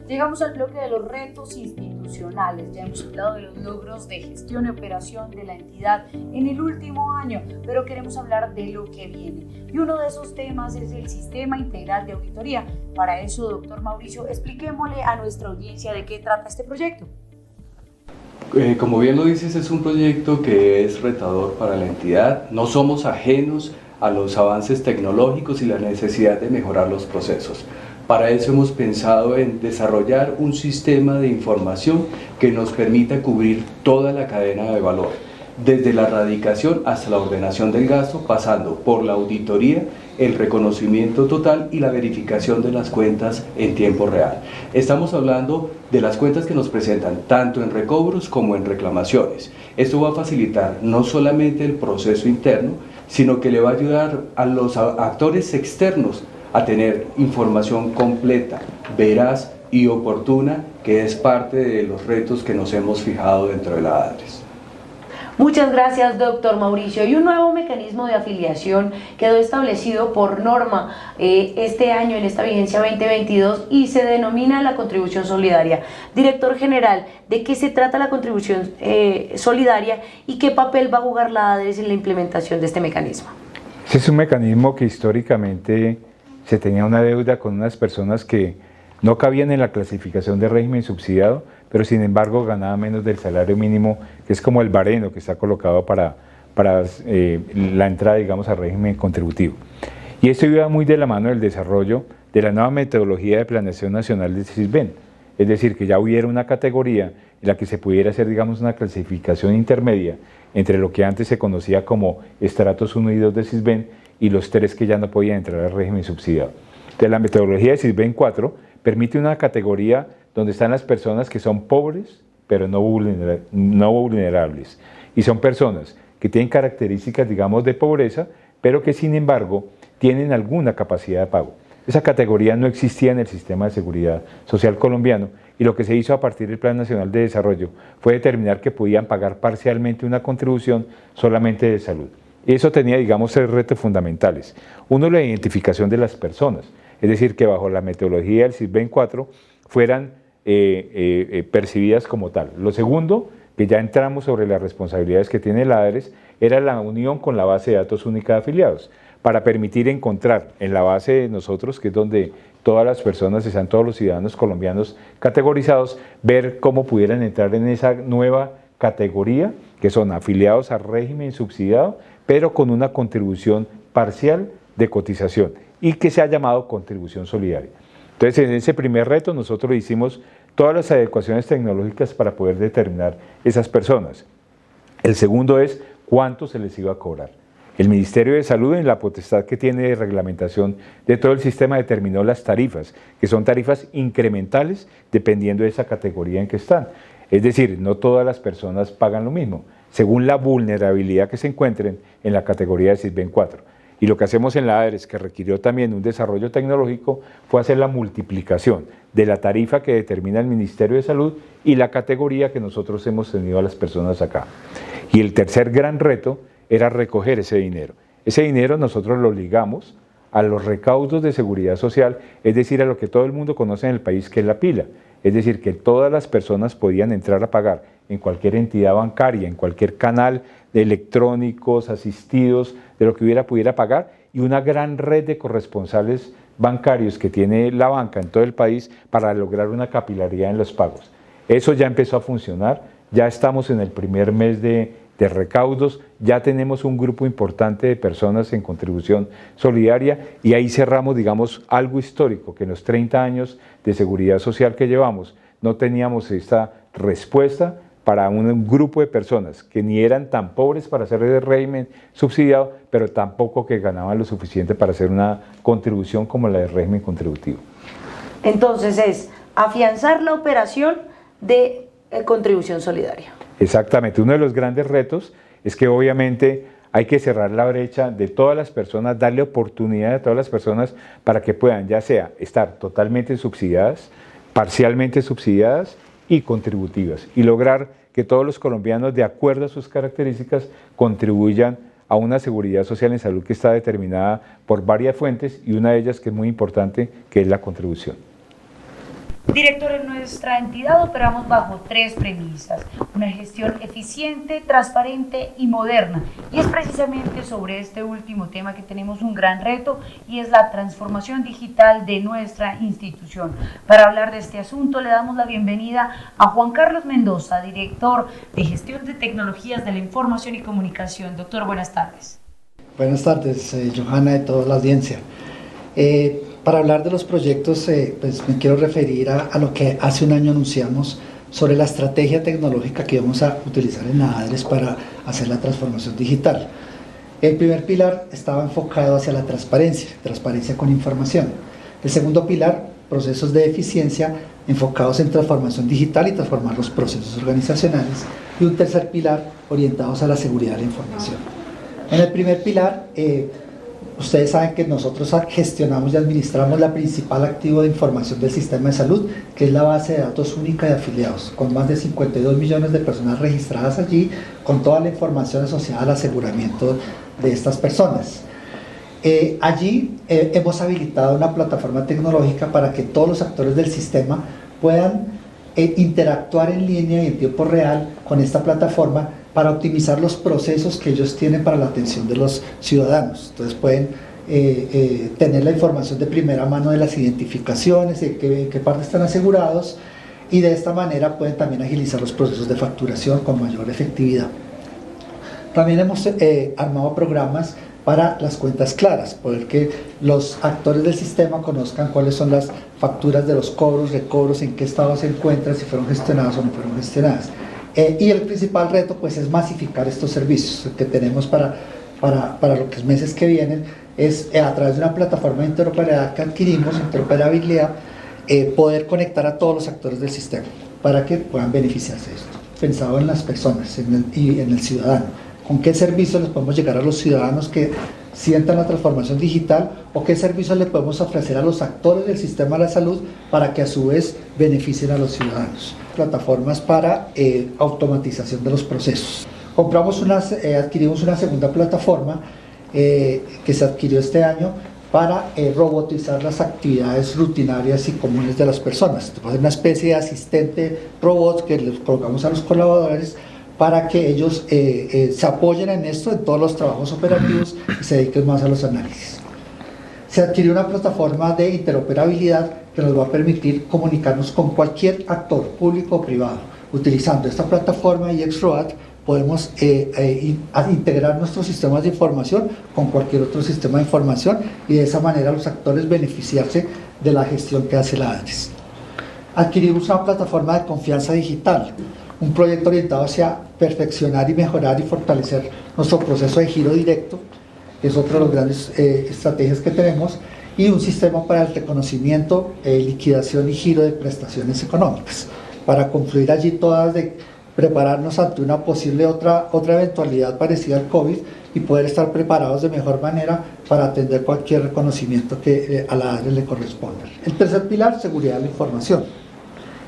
Speaker 1: Llegamos al bloque de los retos institucionales. Ya hemos hablado de los logros de gestión y operación de la entidad en el último año, pero queremos hablar de lo que viene. Y uno de esos temas es el Sistema Integral de Auditoría. Para eso, doctor Mauricio, expliquémosle a nuestra audiencia de qué trata este proyecto.
Speaker 17: Como bien lo dices, es un proyecto que es retador para la entidad. No somos ajenos a los avances tecnológicos y la necesidad de mejorar los procesos. Para eso hemos pensado en desarrollar un sistema de información que nos permita cubrir toda la cadena de valor, desde la radicación hasta la ordenación del gasto, pasando por la auditoría, el reconocimiento total y la verificación de las cuentas en tiempo real. Estamos hablando de las cuentas que nos presentan tanto en recobros como en reclamaciones. Esto va a facilitar no solamente el proceso interno, sino que le va a ayudar a los actores externos a tener información completa, veraz y oportuna, que es parte de los retos que nos hemos fijado dentro de la ADRES.
Speaker 1: Muchas gracias, doctor Mauricio. Y un nuevo mecanismo de afiliación quedó establecido por norma este año en esta vigencia 2022 y se denomina la contribución solidaria. Director general, ¿de qué se trata la contribución solidaria y qué papel va a jugar la ADRES en la implementación de este mecanismo?
Speaker 10: Este es un mecanismo que históricamente se tenía una deuda con unas personas que no cabían en la clasificación de régimen subsidiado, pero sin embargo ganaban menos del salario mínimo, que es como el baremo que está colocado para la entrada, digamos, al régimen contributivo. Y esto iba muy de la mano del desarrollo de la nueva metodología de planeación nacional del SISBEN, es decir, que ya hubiera una categoría en la que se pudiera hacer, digamos, una clasificación intermedia entre lo que antes se conocía como estratos 1 y 2 de SISBEN y los 3 que ya no podían entrar al régimen subsidiado. Entonces, la metodología de SISBEN 4 permite una categoría donde están las personas que son pobres, pero no vulnerables. Y son personas que tienen características, digamos, de pobreza, pero que sin embargo tienen alguna capacidad de pago. Esa categoría no existía en el sistema de seguridad social colombiano y lo que se hizo a partir del Plan Nacional de Desarrollo fue determinar que podían pagar parcialmente una contribución solamente de salud. Y eso tenía, digamos, 3 retos fundamentales. Uno, la identificación de las personas, es decir, que bajo la metodología del SISBEN 4 fueran percibidas como tal. Lo segundo, que ya entramos sobre las responsabilidades que tiene la ADRES, era la unión con la base de datos única de afiliados, para permitir encontrar en la base de nosotros, que es donde todas las personas están, todos los ciudadanos colombianos categorizados, ver cómo pudieran entrar en esa nueva categoría, que son afiliados al régimen subsidiado, pero con una contribución parcial de cotización y que se ha llamado contribución solidaria. Entonces, en ese primer reto nosotros hicimos todas las adecuaciones tecnológicas para poder determinar esas personas. El segundo es cuánto se les iba a cobrar. El Ministerio de Salud, en la potestad que tiene de reglamentación de todo el sistema, determinó las tarifas, que son tarifas incrementales dependiendo de esa categoría en que están. Es decir, no todas las personas pagan lo mismo, según la vulnerabilidad que se encuentren en la categoría de SISBEN 4. Y lo que hacemos en la ADRES, que requirió también un desarrollo tecnológico, fue hacer la multiplicación de la tarifa que determina el Ministerio de Salud y la categoría que nosotros hemos tenido a las personas acá. Y el tercer gran reto era recoger ese dinero. Ese dinero nosotros lo ligamos a los recaudos de seguridad social, es decir, a lo que todo el mundo conoce en el país, que es la pila. Es decir, que todas las personas podían entrar a pagar en cualquier entidad bancaria, en cualquier canal de electrónicos, asistidos, de lo que pudiera pagar, y una gran red de corresponsales bancarios que tiene la banca en todo el país para lograr una capilaridad en los pagos. Eso ya empezó a funcionar, ya estamos en el primer mes de recaudos, ya tenemos un grupo importante de personas en contribución solidaria y ahí cerramos, digamos, algo histórico, que en los 30 años de seguridad social que llevamos no teníamos esta respuesta para un grupo de personas que ni eran tan pobres para hacer el régimen subsidiado, pero tampoco que ganaban lo suficiente para hacer una contribución como la del régimen contributivo.
Speaker 1: Entonces es afianzar la operación de contribución solidaria.
Speaker 10: Exactamente, uno de los grandes retos es que obviamente hay que cerrar la brecha de todas las personas, darle oportunidad a todas las personas para que puedan ya sea estar totalmente subsidiadas, parcialmente subsidiadas y contributivas, y lograr que todos los colombianos, de acuerdo a sus características, contribuyan a una seguridad social en salud que está determinada por varias fuentes y una de ellas que es muy importante, que es la contribución.
Speaker 1: Director, en nuestra entidad operamos bajo 3 premisas: una gestión eficiente, transparente y moderna. Y es precisamente sobre este último tema que tenemos un gran reto, y es la transformación digital de nuestra institución. Para hablar de este asunto le damos la bienvenida a Juan Carlos Mendoza, director de Gestión de Tecnologías de la Información y Comunicación. Doctor, buenas tardes.
Speaker 21: Buenas tardes, Johanna, y toda la audiencia. Para hablar de los proyectos, pues me quiero referir a lo que hace un año anunciamos sobre la estrategia tecnológica que vamos a utilizar en la ADRES para hacer la transformación digital. El primer pilar estaba enfocado hacia la transparencia con información. El segundo pilar, procesos de eficiencia enfocados en transformación digital y transformar los procesos organizacionales. Y un tercer pilar, orientados a la seguridad de la información. En el primer pilar, ustedes saben que nosotros gestionamos y administramos la principal activo de información del sistema de salud, que es la base de datos única de afiliados, con más de 52 millones de personas registradas allí, con toda la información asociada al aseguramiento de estas personas. Allí hemos habilitado una plataforma tecnológica para que todos los actores del sistema puedan interactuar en línea y en tiempo real con esta plataforma para optimizar los procesos que ellos tienen para la atención de los ciudadanos. Entonces pueden tener la información de primera mano de las identificaciones, de qué parte están asegurados, y de esta manera pueden también agilizar los procesos de facturación con mayor efectividad. También hemos armado programas para las cuentas claras, poder que los actores del sistema conozcan cuáles son las facturas de los cobros, recobros, en qué estado se encuentran, si fueron gestionadas o no fueron gestionadas. Y el principal reto pues es masificar estos servicios que tenemos para los meses que vienen, es a través de una plataforma de interoperabilidad que adquirimos, interoperabilidad, poder conectar a todos los actores del sistema para que puedan beneficiarse de esto. Pensado en las personas y en el ciudadano. ¿Con qué servicios les podemos llegar a los ciudadanos que sientan la transformación digital, o qué servicios le podemos ofrecer a los actores del sistema de la salud para que a su vez beneficien a los ciudadanos? Plataformas para automatización de los procesos. Adquirimos una segunda plataforma que se adquirió este año para robotizar las actividades rutinarias y comunes de las personas. Es una especie de asistente robot que les colocamos a los colaboradores para que ellos se apoyen en esto, en todos los trabajos operativos, y se dediquen más a los análisis. Se adquirió una plataforma de interoperabilidad que nos va a permitir comunicarnos con cualquier actor, público o privado. Utilizando esta plataforma y XROAD podemos integrar nuestros sistemas de información con cualquier otro sistema de información, y de esa manera los actores beneficiarse de la gestión que hace la ADRES. Adquirimos una plataforma de confianza digital, un proyecto orientado hacia perfeccionar y mejorar y fortalecer nuestro proceso de giro directo que es otra de las grandes estrategias que tenemos, y un sistema para el reconocimiento, liquidación y giro de prestaciones económicas, para confluir allí todas, de prepararnos ante una posible otra eventualidad parecida al COVID y poder estar preparados de mejor manera para atender cualquier reconocimiento que a la ADRES le corresponda. El tercer pilar, seguridad de la información.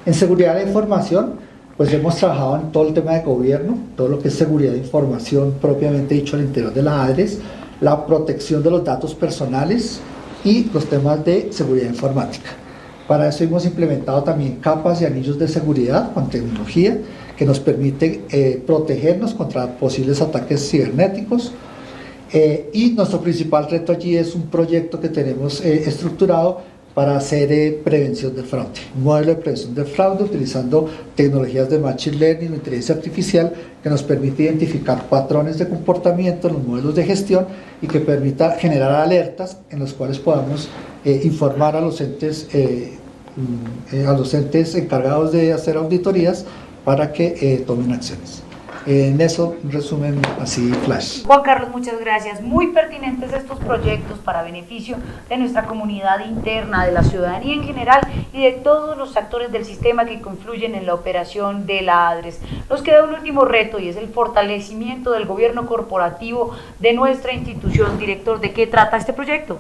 Speaker 21: En seguridad de la información, pues hemos trabajado en todo el tema de gobierno, todo lo que es seguridad de información propiamente dicho al interior de la ADRES, la protección de los datos personales y los temas de seguridad informática. Para eso hemos implementado también capas y anillos de seguridad con tecnología que nos permiten protegernos contra posibles ataques cibernéticos. Y nuestro principal reto allí es un proyecto que tenemos estructurado para hacer prevención del fraude, un modelo de prevención del fraude utilizando tecnologías de machine learning o inteligencia artificial que nos permite identificar patrones de comportamiento en los modelos de gestión y que permita generar alertas en los cuales podamos informar a los entes encargados de hacer auditorías para que tomen acciones. En eso, un resumen así flash.
Speaker 1: Juan Carlos, muchas gracias. Muy pertinentes estos proyectos para beneficio de nuestra comunidad interna, de la ciudadanía en general y de todos los actores del sistema que confluyen en la operación de la ADRES. Nos queda un último reto y es el fortalecimiento del gobierno corporativo de nuestra institución. Director, ¿de qué trata este proyecto?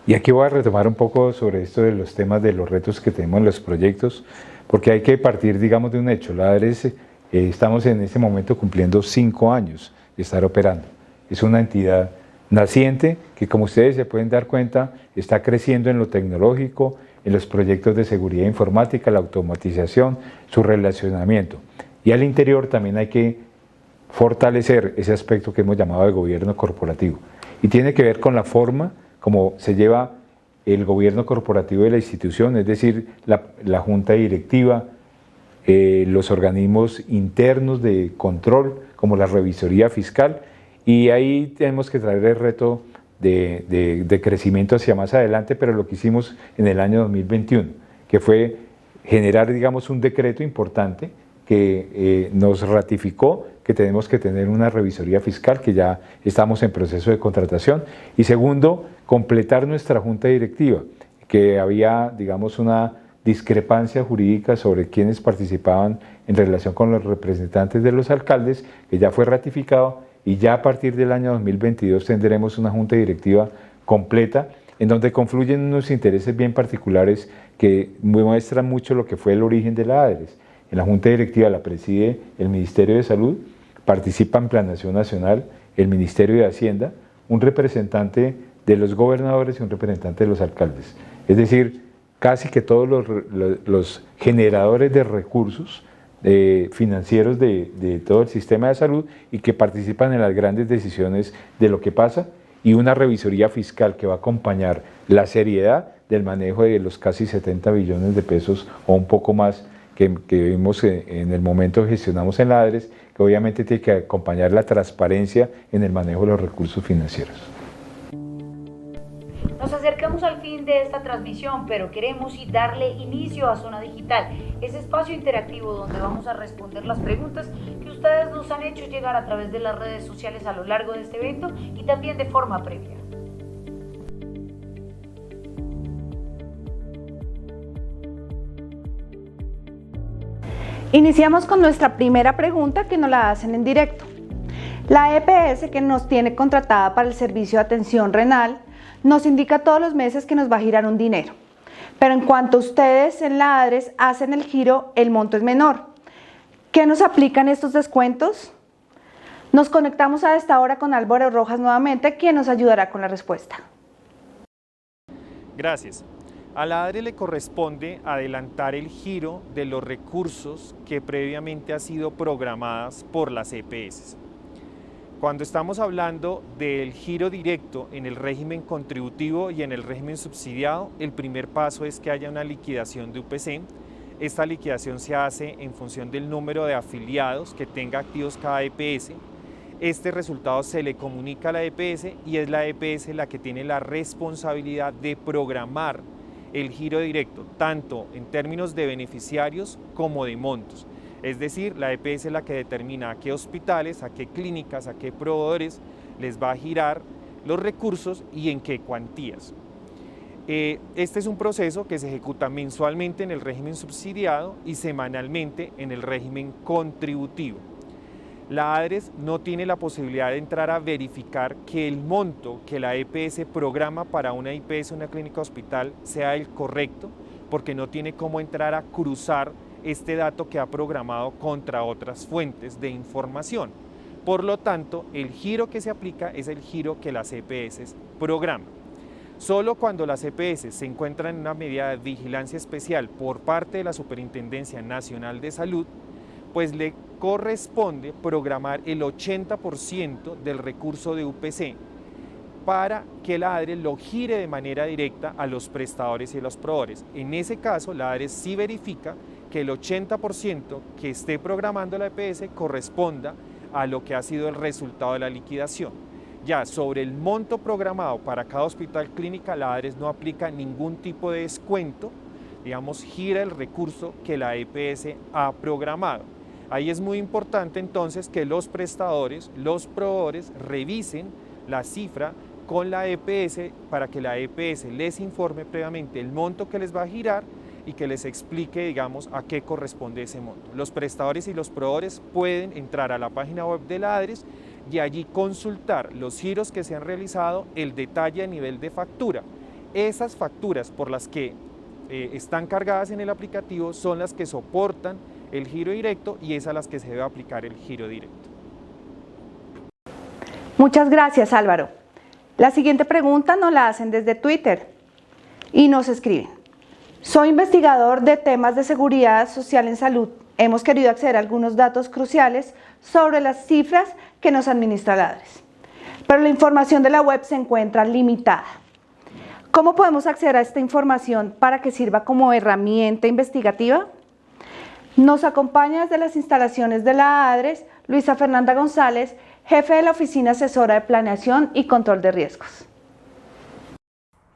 Speaker 10: Y aquí voy a retomar un poco sobre esto de los temas de los retos que tenemos en los proyectos, porque hay que partir, digamos, de un hecho. La ADRES estamos en este momento cumpliendo 5 años de estar operando. Es una entidad naciente que, como ustedes se pueden dar cuenta, está creciendo en lo tecnológico, en los proyectos de seguridad informática, la automatización, su relacionamiento. Y al interior también hay que fortalecer ese aspecto que hemos llamado de gobierno corporativo. Y tiene que ver con la forma como se lleva el gobierno corporativo de la institución, es decir, la junta directiva, los organismos internos de control, como la revisoría fiscal, y ahí tenemos que traer el reto de crecimiento hacia más adelante, pero lo que hicimos en el año 2021, que fue generar, digamos, un decreto importante que nos ratificó que tenemos que tener una revisoría fiscal, que ya estamos en proceso de contratación, y segundo, completar nuestra junta directiva, que había, digamos, una discrepancia jurídica sobre quienes participaban en relación con los representantes de los alcaldes, que ya fue ratificado, y ya a partir del año 2022 tendremos una junta directiva completa en donde confluyen unos intereses bien particulares que muestran mucho lo que fue el origen de la ADRES. En la junta directiva la preside el Ministerio de Salud, participa en Planeación Nacional, el Ministerio de Hacienda, un representante de los gobernadores y un representante de los alcaldes. Es decir, casi que todos los generadores de recursos financieros de todo el sistema de salud y que participan en las grandes decisiones de lo que pasa, y una revisoría fiscal que va a acompañar la seriedad del manejo de los casi 70 billones de pesos o un poco más que vimos en el momento que gestionamos en la ADRES, que obviamente tiene que acompañar la transparencia en el manejo de los recursos financieros.
Speaker 1: Nos acercamos al fin de esta transmisión, pero queremos darle inicio a Zona Digital, ese espacio interactivo donde vamos a responder las preguntas que ustedes nos han hecho llegar a través de las redes sociales a lo largo de este evento y también de forma previa.
Speaker 2: Iniciamos con nuestra primera pregunta que nos la hacen en directo. La EPS que nos tiene contratada para el servicio de atención renal nos indica todos los meses que nos va a girar un dinero, pero en cuanto ustedes en la ADRES hacen el giro, el monto es menor. ¿Qué nos aplican estos descuentos? Nos conectamos a esta hora con Álvaro Rojas nuevamente, quien nos ayudará con la respuesta.
Speaker 11: Gracias. A la ADRES le corresponde adelantar el giro de los recursos que previamente han sido programadas por las EPS. Cuando estamos hablando del giro directo en el régimen contributivo y en el régimen subsidiado, el primer paso es que haya una liquidación de UPC. Esta liquidación se hace en función del número de afiliados que tenga activos cada EPS. Este resultado se le comunica a la EPS y es la EPS la que tiene la responsabilidad de programar el giro directo, tanto en términos de beneficiarios como de montos. Es decir, la EPS es la que determina a qué hospitales, a qué clínicas, a qué proveedores les va a girar los recursos y en qué cuantías. Este es un proceso que se ejecuta mensualmente en el régimen subsidiado y semanalmente en el régimen contributivo. La ADRES no tiene la posibilidad de entrar a verificar que el monto que la EPS programa para una IPS, una clínica hospital, sea el correcto, porque no tiene cómo entrar a cruzar este dato que ha programado contra otras fuentes de información. Por lo tanto, el giro que se aplica es el giro que las EPS programan. Solo cuando las EPS se encuentran en una medida de vigilancia especial por parte de la Superintendencia Nacional de Salud, pues le corresponde programar el 80% del recurso de UPC para que la ADRES lo gire de manera directa a los prestadores y a los proveedores. En ese caso, la ADRES sí verifica que el 80% que esté programando la EPS corresponda a lo que ha sido el resultado de la liquidación. Ya sobre el monto programado para cada hospital clínica, la ADRES no aplica ningún tipo de descuento, digamos, gira el recurso que la EPS ha programado. Ahí es muy importante entonces que los prestadores, los proveedores revisen la cifra con la EPS para que la EPS les informe previamente el monto que les va a girar y que les explique, digamos, a qué corresponde ese monto. Los prestadores y los proveedores pueden entrar a la página web de la ADRES y allí consultar los giros que se han realizado, el detalle a nivel de factura. Esas facturas por las que están cargadas en el aplicativo son las que soportan el giro directo y es a las que se debe aplicar el giro directo.
Speaker 2: Muchas gracias, Álvaro. La siguiente pregunta nos la hacen desde Twitter y nos escriben: soy investigador de temas de seguridad social en salud. Hemos querido acceder a algunos datos cruciales sobre las cifras que nos administra la ADRES, pero la información de la web se encuentra limitada. ¿Cómo podemos acceder a esta información para que sirva como herramienta investigativa? Nos acompaña desde las instalaciones de la ADRES Luisa Fernanda González, jefe de la Oficina Asesora de Planeación y Control de Riesgos.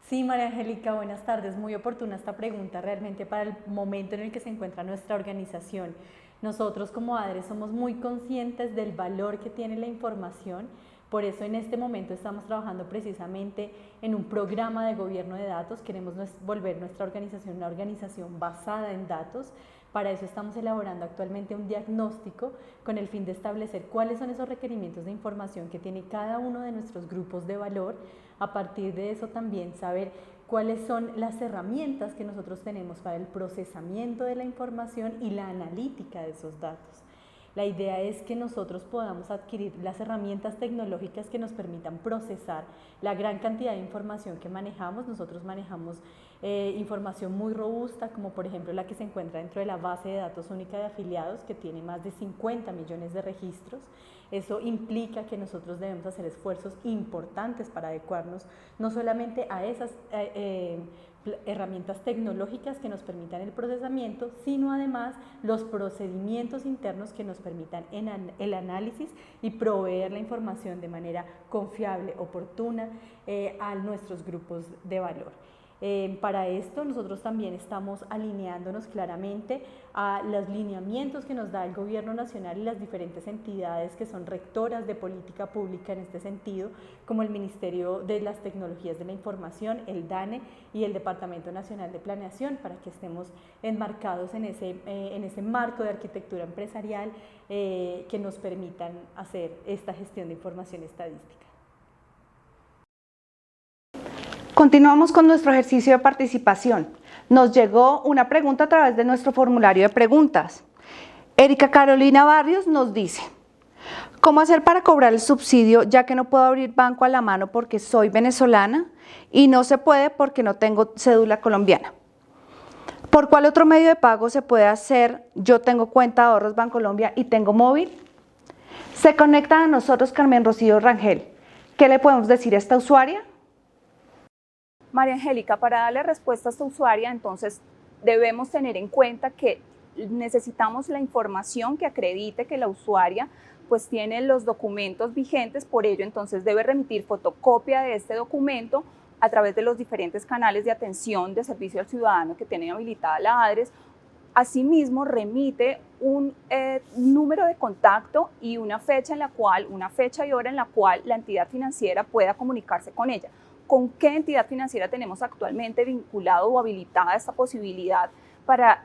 Speaker 5: Sí, María Angélica, buenas tardes. Muy oportuna esta pregunta realmente para el momento en el que se encuentra nuestra organización. Nosotros como ADRES somos muy conscientes del valor que tiene la información, por eso en este momento estamos trabajando precisamente en un programa de gobierno de datos. Queremos volver nuestra organización una organización basada en datos. Para eso estamos elaborando actualmente un diagnóstico con el fin de establecer cuáles son esos requerimientos de información que tiene cada uno de nuestros grupos de valor. A partir de eso también saber cuáles son las herramientas que nosotros tenemos para el procesamiento de la información y la analítica de esos datos. La idea es que nosotros podamos adquirir las herramientas tecnológicas que nos permitan procesar la gran cantidad de información que manejamos. Nosotros manejamos información muy robusta, como por ejemplo la que se encuentra dentro de la base de datos única de afiliados, que tiene más de 50 millones de registros. Eso implica que nosotros debemos hacer esfuerzos importantes para adecuarnos no solamente a esas herramientas tecnológicas que nos permitan el procesamiento, sino además los procedimientos internos que nos permitan el análisis y proveer la información de manera confiable, oportuna a nuestros grupos de valor. Para esto nosotros también estamos alineándonos claramente a los lineamientos que nos da el Gobierno Nacional y las diferentes entidades que son rectoras de política pública en este sentido, como el Ministerio de las Tecnologías de la Información, el DANE y el Departamento Nacional de Planeación, para que estemos enmarcados en ese marco de arquitectura empresarial que nos permitan hacer esta gestión de información estadística.
Speaker 2: Continuamos con nuestro ejercicio de participación. Nos llegó una pregunta a través de nuestro formulario de preguntas. Erika Carolina Barrios nos dice: ¿cómo hacer para cobrar el subsidio ya que no puedo abrir banco a la mano porque soy venezolana y no se puede porque no tengo cédula colombiana? ¿Por cuál otro medio de pago se puede hacer? Yo tengo cuenta de ahorros Bancolombia y tengo móvil. Se conecta a nosotros Carmen Rocío Rangel. ¿Qué le podemos decir a esta usuaria?
Speaker 19: María Angélica, para darle respuesta a esta usuaria, entonces debemos tener en cuenta que necesitamos la información que acredite que la usuaria pues tiene los documentos vigentes. Por ello entonces debe remitir fotocopia de este documento a través de los diferentes canales de atención de servicio al ciudadano que tiene habilitada la ADRES, Asimismo, remite un número de contacto y una fecha y hora en la cual la entidad financiera pueda comunicarse con ella. ¿Con qué entidad financiera tenemos actualmente vinculado o habilitada esta posibilidad para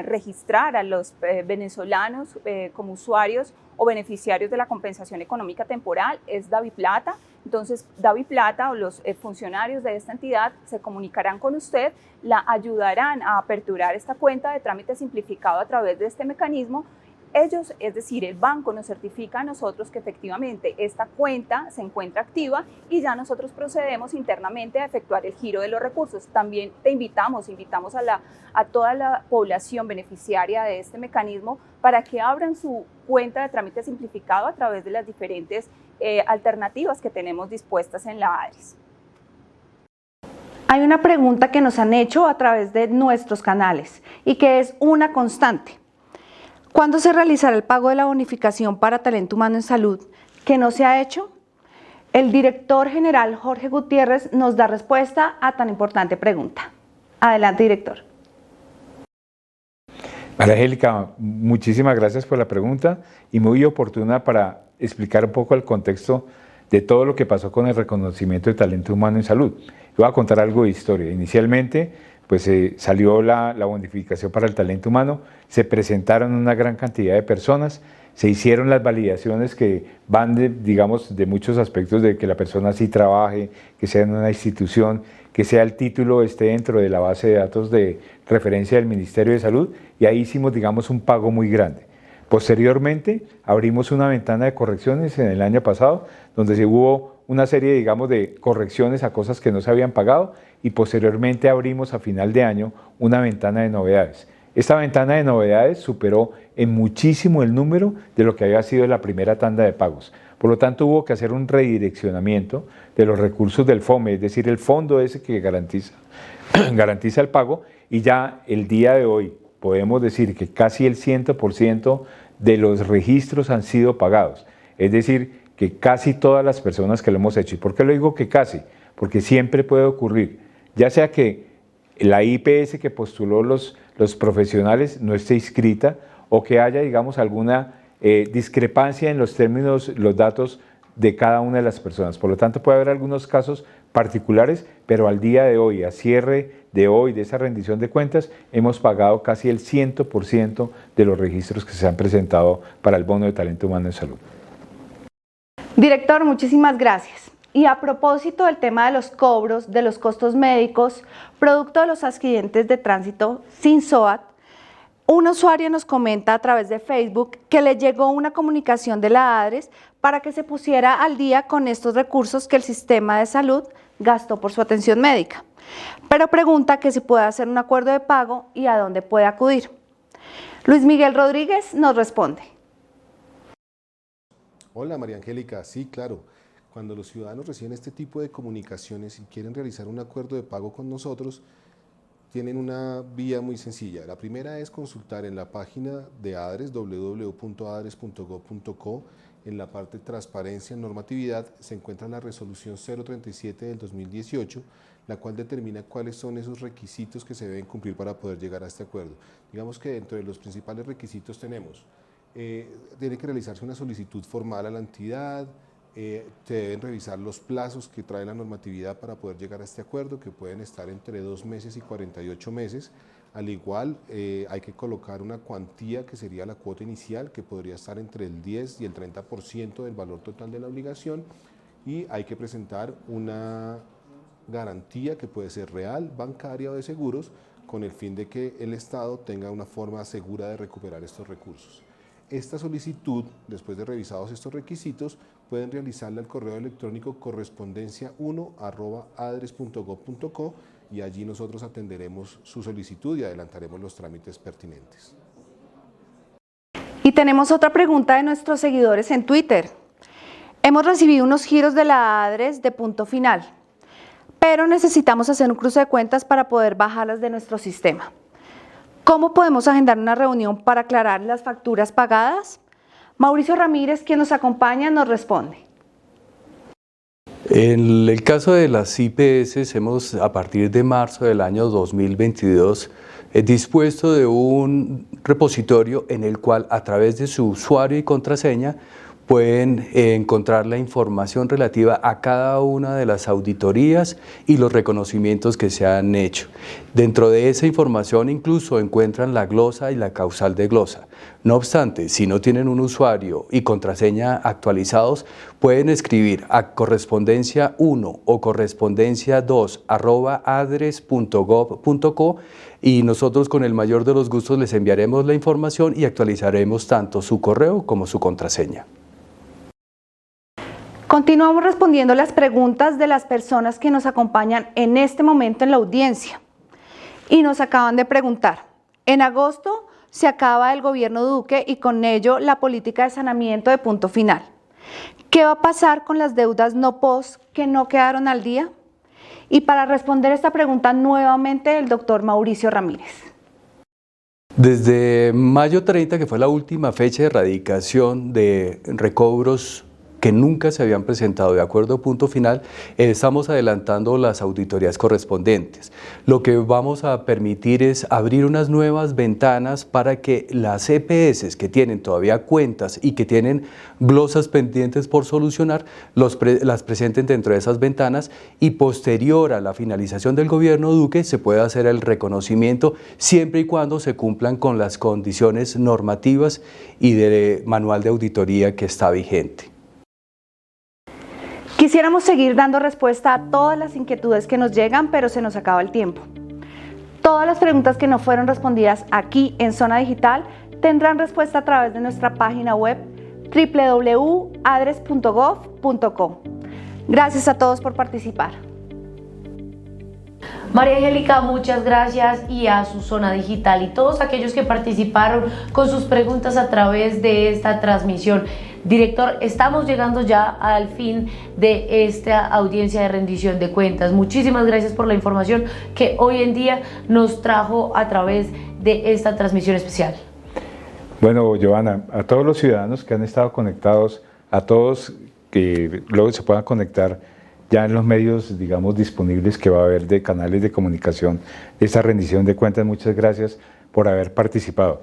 Speaker 19: registrar a los venezolanos como usuarios o beneficiarios de la compensación económica temporal? Es DaviPlata. Entonces, DaviPlata o los funcionarios de esta entidad se comunicarán con usted, la ayudarán a aperturar esta cuenta de trámite simplificado a través de este mecanismo. Ellos, es decir, el banco nos certifica a nosotros que efectivamente esta cuenta se encuentra activa y ya nosotros procedemos internamente a efectuar el giro de los recursos. También te invitamos a toda la población beneficiaria de este mecanismo para que abran su cuenta de trámite simplificado a través de las diferentes alternativas que tenemos dispuestas en la ADRES.
Speaker 2: Hay una pregunta que nos han hecho a través de nuestros canales y que es una constante. ¿Cuándo se realizará el pago de la bonificación para talento humano en salud que no se ha hecho? El director general Jorge Gutiérrez nos da respuesta a tan importante pregunta. Adelante, director.
Speaker 10: María Angélica, muchísimas gracias por la pregunta y muy oportuna para explicar un poco el contexto de todo lo que pasó con el reconocimiento de talento humano en salud. Voy a contar algo de historia. Inicialmente, pues salió la bonificación para el talento humano, se presentaron una gran cantidad de personas, se hicieron las validaciones que van de muchos aspectos de que la persona sí trabaje, que sea en una institución, que sea el título esté dentro de la base de datos de referencia del Ministerio de Salud, y ahí hicimos, un pago muy grande. Posteriormente, abrimos una ventana de correcciones en el año pasado, donde se hubo una serie, de correcciones a cosas que no se habían pagado, y posteriormente abrimos a final de año una ventana de novedades. Esta ventana de novedades superó en muchísimo el número de lo que había sido la primera tanda de pagos. Por lo tanto, hubo que hacer un redireccionamiento de los recursos del FOME, es decir, el fondo ese que garantiza el pago, y ya el día de hoy podemos decir que casi el 100% de los registros han sido pagados. Es decir, que casi todas las personas que lo hemos hecho. ¿Y por qué lo digo que casi? Porque siempre puede ocurrir, ya sea que la IPS que postuló los profesionales no esté inscrita o que haya, alguna discrepancia en los términos, los datos de cada una de las personas. Por lo tanto, puede haber algunos casos particulares, pero al día de hoy, a cierre de hoy, de esa rendición de cuentas, hemos pagado casi el 100% de los registros que se han presentado para el bono de talento humano en salud.
Speaker 2: Director, muchísimas gracias. Y a propósito del tema de los cobros, de los costos médicos, producto de los accidentes de tránsito sin SOAT, un usuario nos comenta a través de Facebook que le llegó una comunicación de la ADRES para que se pusiera al día con estos recursos que el sistema de salud gastó por su atención médica, pero pregunta que si puede hacer un acuerdo de pago y a dónde puede acudir. Luis Miguel Rodríguez nos responde.
Speaker 18: Hola María Angélica, sí, claro. Cuando los ciudadanos reciben este tipo de comunicaciones y quieren realizar un acuerdo de pago con nosotros, tienen una vía muy sencilla. La primera es consultar en la página de ADRES, www.adres.gov.co, en la parte transparencia y normatividad se encuentra la resolución 037 del 2018, la cual determina cuáles son esos requisitos que se deben cumplir para poder llegar a este acuerdo. Digamos que dentro de los principales requisitos tenemos, tiene que realizarse una solicitud formal a la entidad, se deben revisar los plazos que trae la normatividad para poder llegar a este acuerdo, que pueden estar entre 2 meses y 48 meses. Al igual, hay que colocar una cuantía que sería la cuota inicial, que podría estar entre el 10 y el 30% del valor total de la obligación, y hay que presentar una garantía que puede ser real, bancaria o de seguros, con el fin de que el Estado tenga una forma segura de recuperar estos recursos. Esta solicitud, después de revisados estos requisitos, pueden realizarla al correo electrónico correspondencia1@adres.gov.co, y allí nosotros atenderemos su solicitud y adelantaremos los trámites pertinentes.
Speaker 2: Y tenemos otra pregunta de nuestros seguidores en Twitter. Hemos recibido unos giros de la ADRES de punto final, pero necesitamos hacer un cruce de cuentas para poder bajarlas de nuestro sistema. ¿Cómo podemos agendar una reunión para aclarar las facturas pagadas? Mauricio Ramírez, quien nos acompaña, nos responde.
Speaker 17: En el caso de las IPS, hemos a partir de marzo del año 2022 dispuesto de un repositorio en el cual a través de su usuario y contraseña pueden encontrar la información relativa a cada una de las auditorías y los reconocimientos que se han hecho. Dentro de esa información incluso encuentran la glosa y la causal de glosa. No obstante, si no tienen un usuario y contraseña actualizados, pueden escribir a correspondencia 1 o correspondencia 2 @adres.gov.co y nosotros con el mayor de los gustos les enviaremos la información y actualizaremos tanto su correo como su contraseña.
Speaker 2: Continuamos respondiendo las preguntas de las personas que nos acompañan en este momento en la audiencia. Y nos acaban de preguntar, en agosto se acaba el gobierno Duque y con ello la política de saneamiento de punto final. ¿Qué va a pasar con las deudas no POS que no quedaron al día? Y para responder esta pregunta nuevamente el doctor Mauricio Ramírez.
Speaker 17: Desde mayo 30, que fue la última fecha de erradicación de recobros que nunca se habían presentado de acuerdo a punto final, estamos adelantando las auditorías correspondientes. Lo que vamos a permitir es abrir unas nuevas ventanas para que las EPS que tienen todavía cuentas y que tienen glosas pendientes por solucionar, las presenten dentro de esas ventanas y posterior a la finalización del gobierno Duque se pueda hacer el reconocimiento siempre y cuando se cumplan con las condiciones normativas y del manual de auditoría que está vigente.
Speaker 2: Quisiéramos seguir dando respuesta a todas las inquietudes que nos llegan, pero se nos acaba el tiempo. Todas las preguntas que no fueron respondidas aquí en Zona Digital tendrán respuesta a través de nuestra página web www.adres.gov.co. Gracias a todos por participar.
Speaker 1: María Angélica, muchas gracias, y a su Zona Digital y todos aquellos que participaron con sus preguntas a través de esta transmisión. Director, estamos llegando ya al fin de esta audiencia de rendición de cuentas. Muchísimas gracias por la información que hoy en día nos trajo a través de esta transmisión especial.
Speaker 10: Bueno, Johanna, a todos los ciudadanos que han estado conectados, a todos que luego se puedan conectar ya en los medios, digamos, disponibles que va a haber de canales de comunicación de esta rendición de cuentas, muchas gracias por haber participado.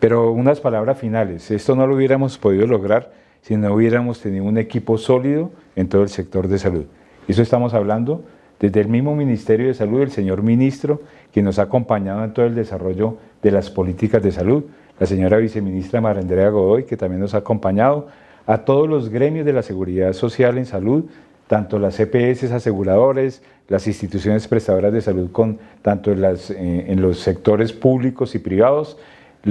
Speaker 10: Pero unas palabras finales, esto no lo hubiéramos podido lograr si no hubiéramos tenido un equipo sólido en todo el sector de salud. Eso estamos hablando desde el mismo Ministerio de Salud, el señor ministro, quien nos ha acompañado en todo el desarrollo de las políticas de salud, la señora viceministra María Andrea Godoy, que también nos ha acompañado, a todos los gremios de la seguridad social en salud, tanto las EPS, aseguradores, las instituciones prestadoras de salud, tanto en los sectores públicos y privados,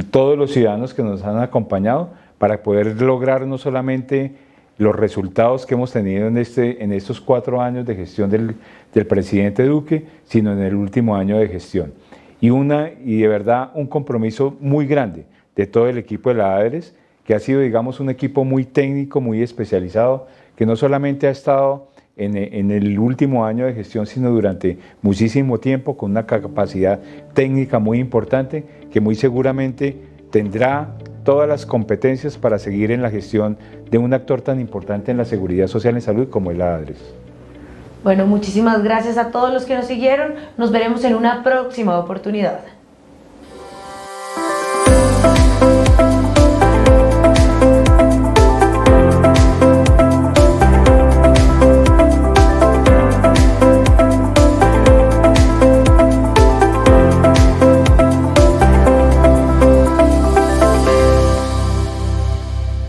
Speaker 10: todos los ciudadanos que nos han acompañado para poder lograr no solamente los resultados que hemos tenido en estos 4 años de gestión del presidente Duque, sino en el último año de gestión. Y de verdad un compromiso muy grande de todo el equipo de la ADRES, que ha sido, digamos, un equipo muy técnico, muy especializado, que no solamente ha estado en el último año de gestión, sino durante muchísimo tiempo, con una capacidad técnica muy importante, que muy seguramente tendrá todas las competencias para seguir en la gestión de un actor tan importante en la seguridad social en salud como es la ADRES.
Speaker 1: Bueno, muchísimas gracias a todos los que nos siguieron. Nos veremos en una próxima oportunidad.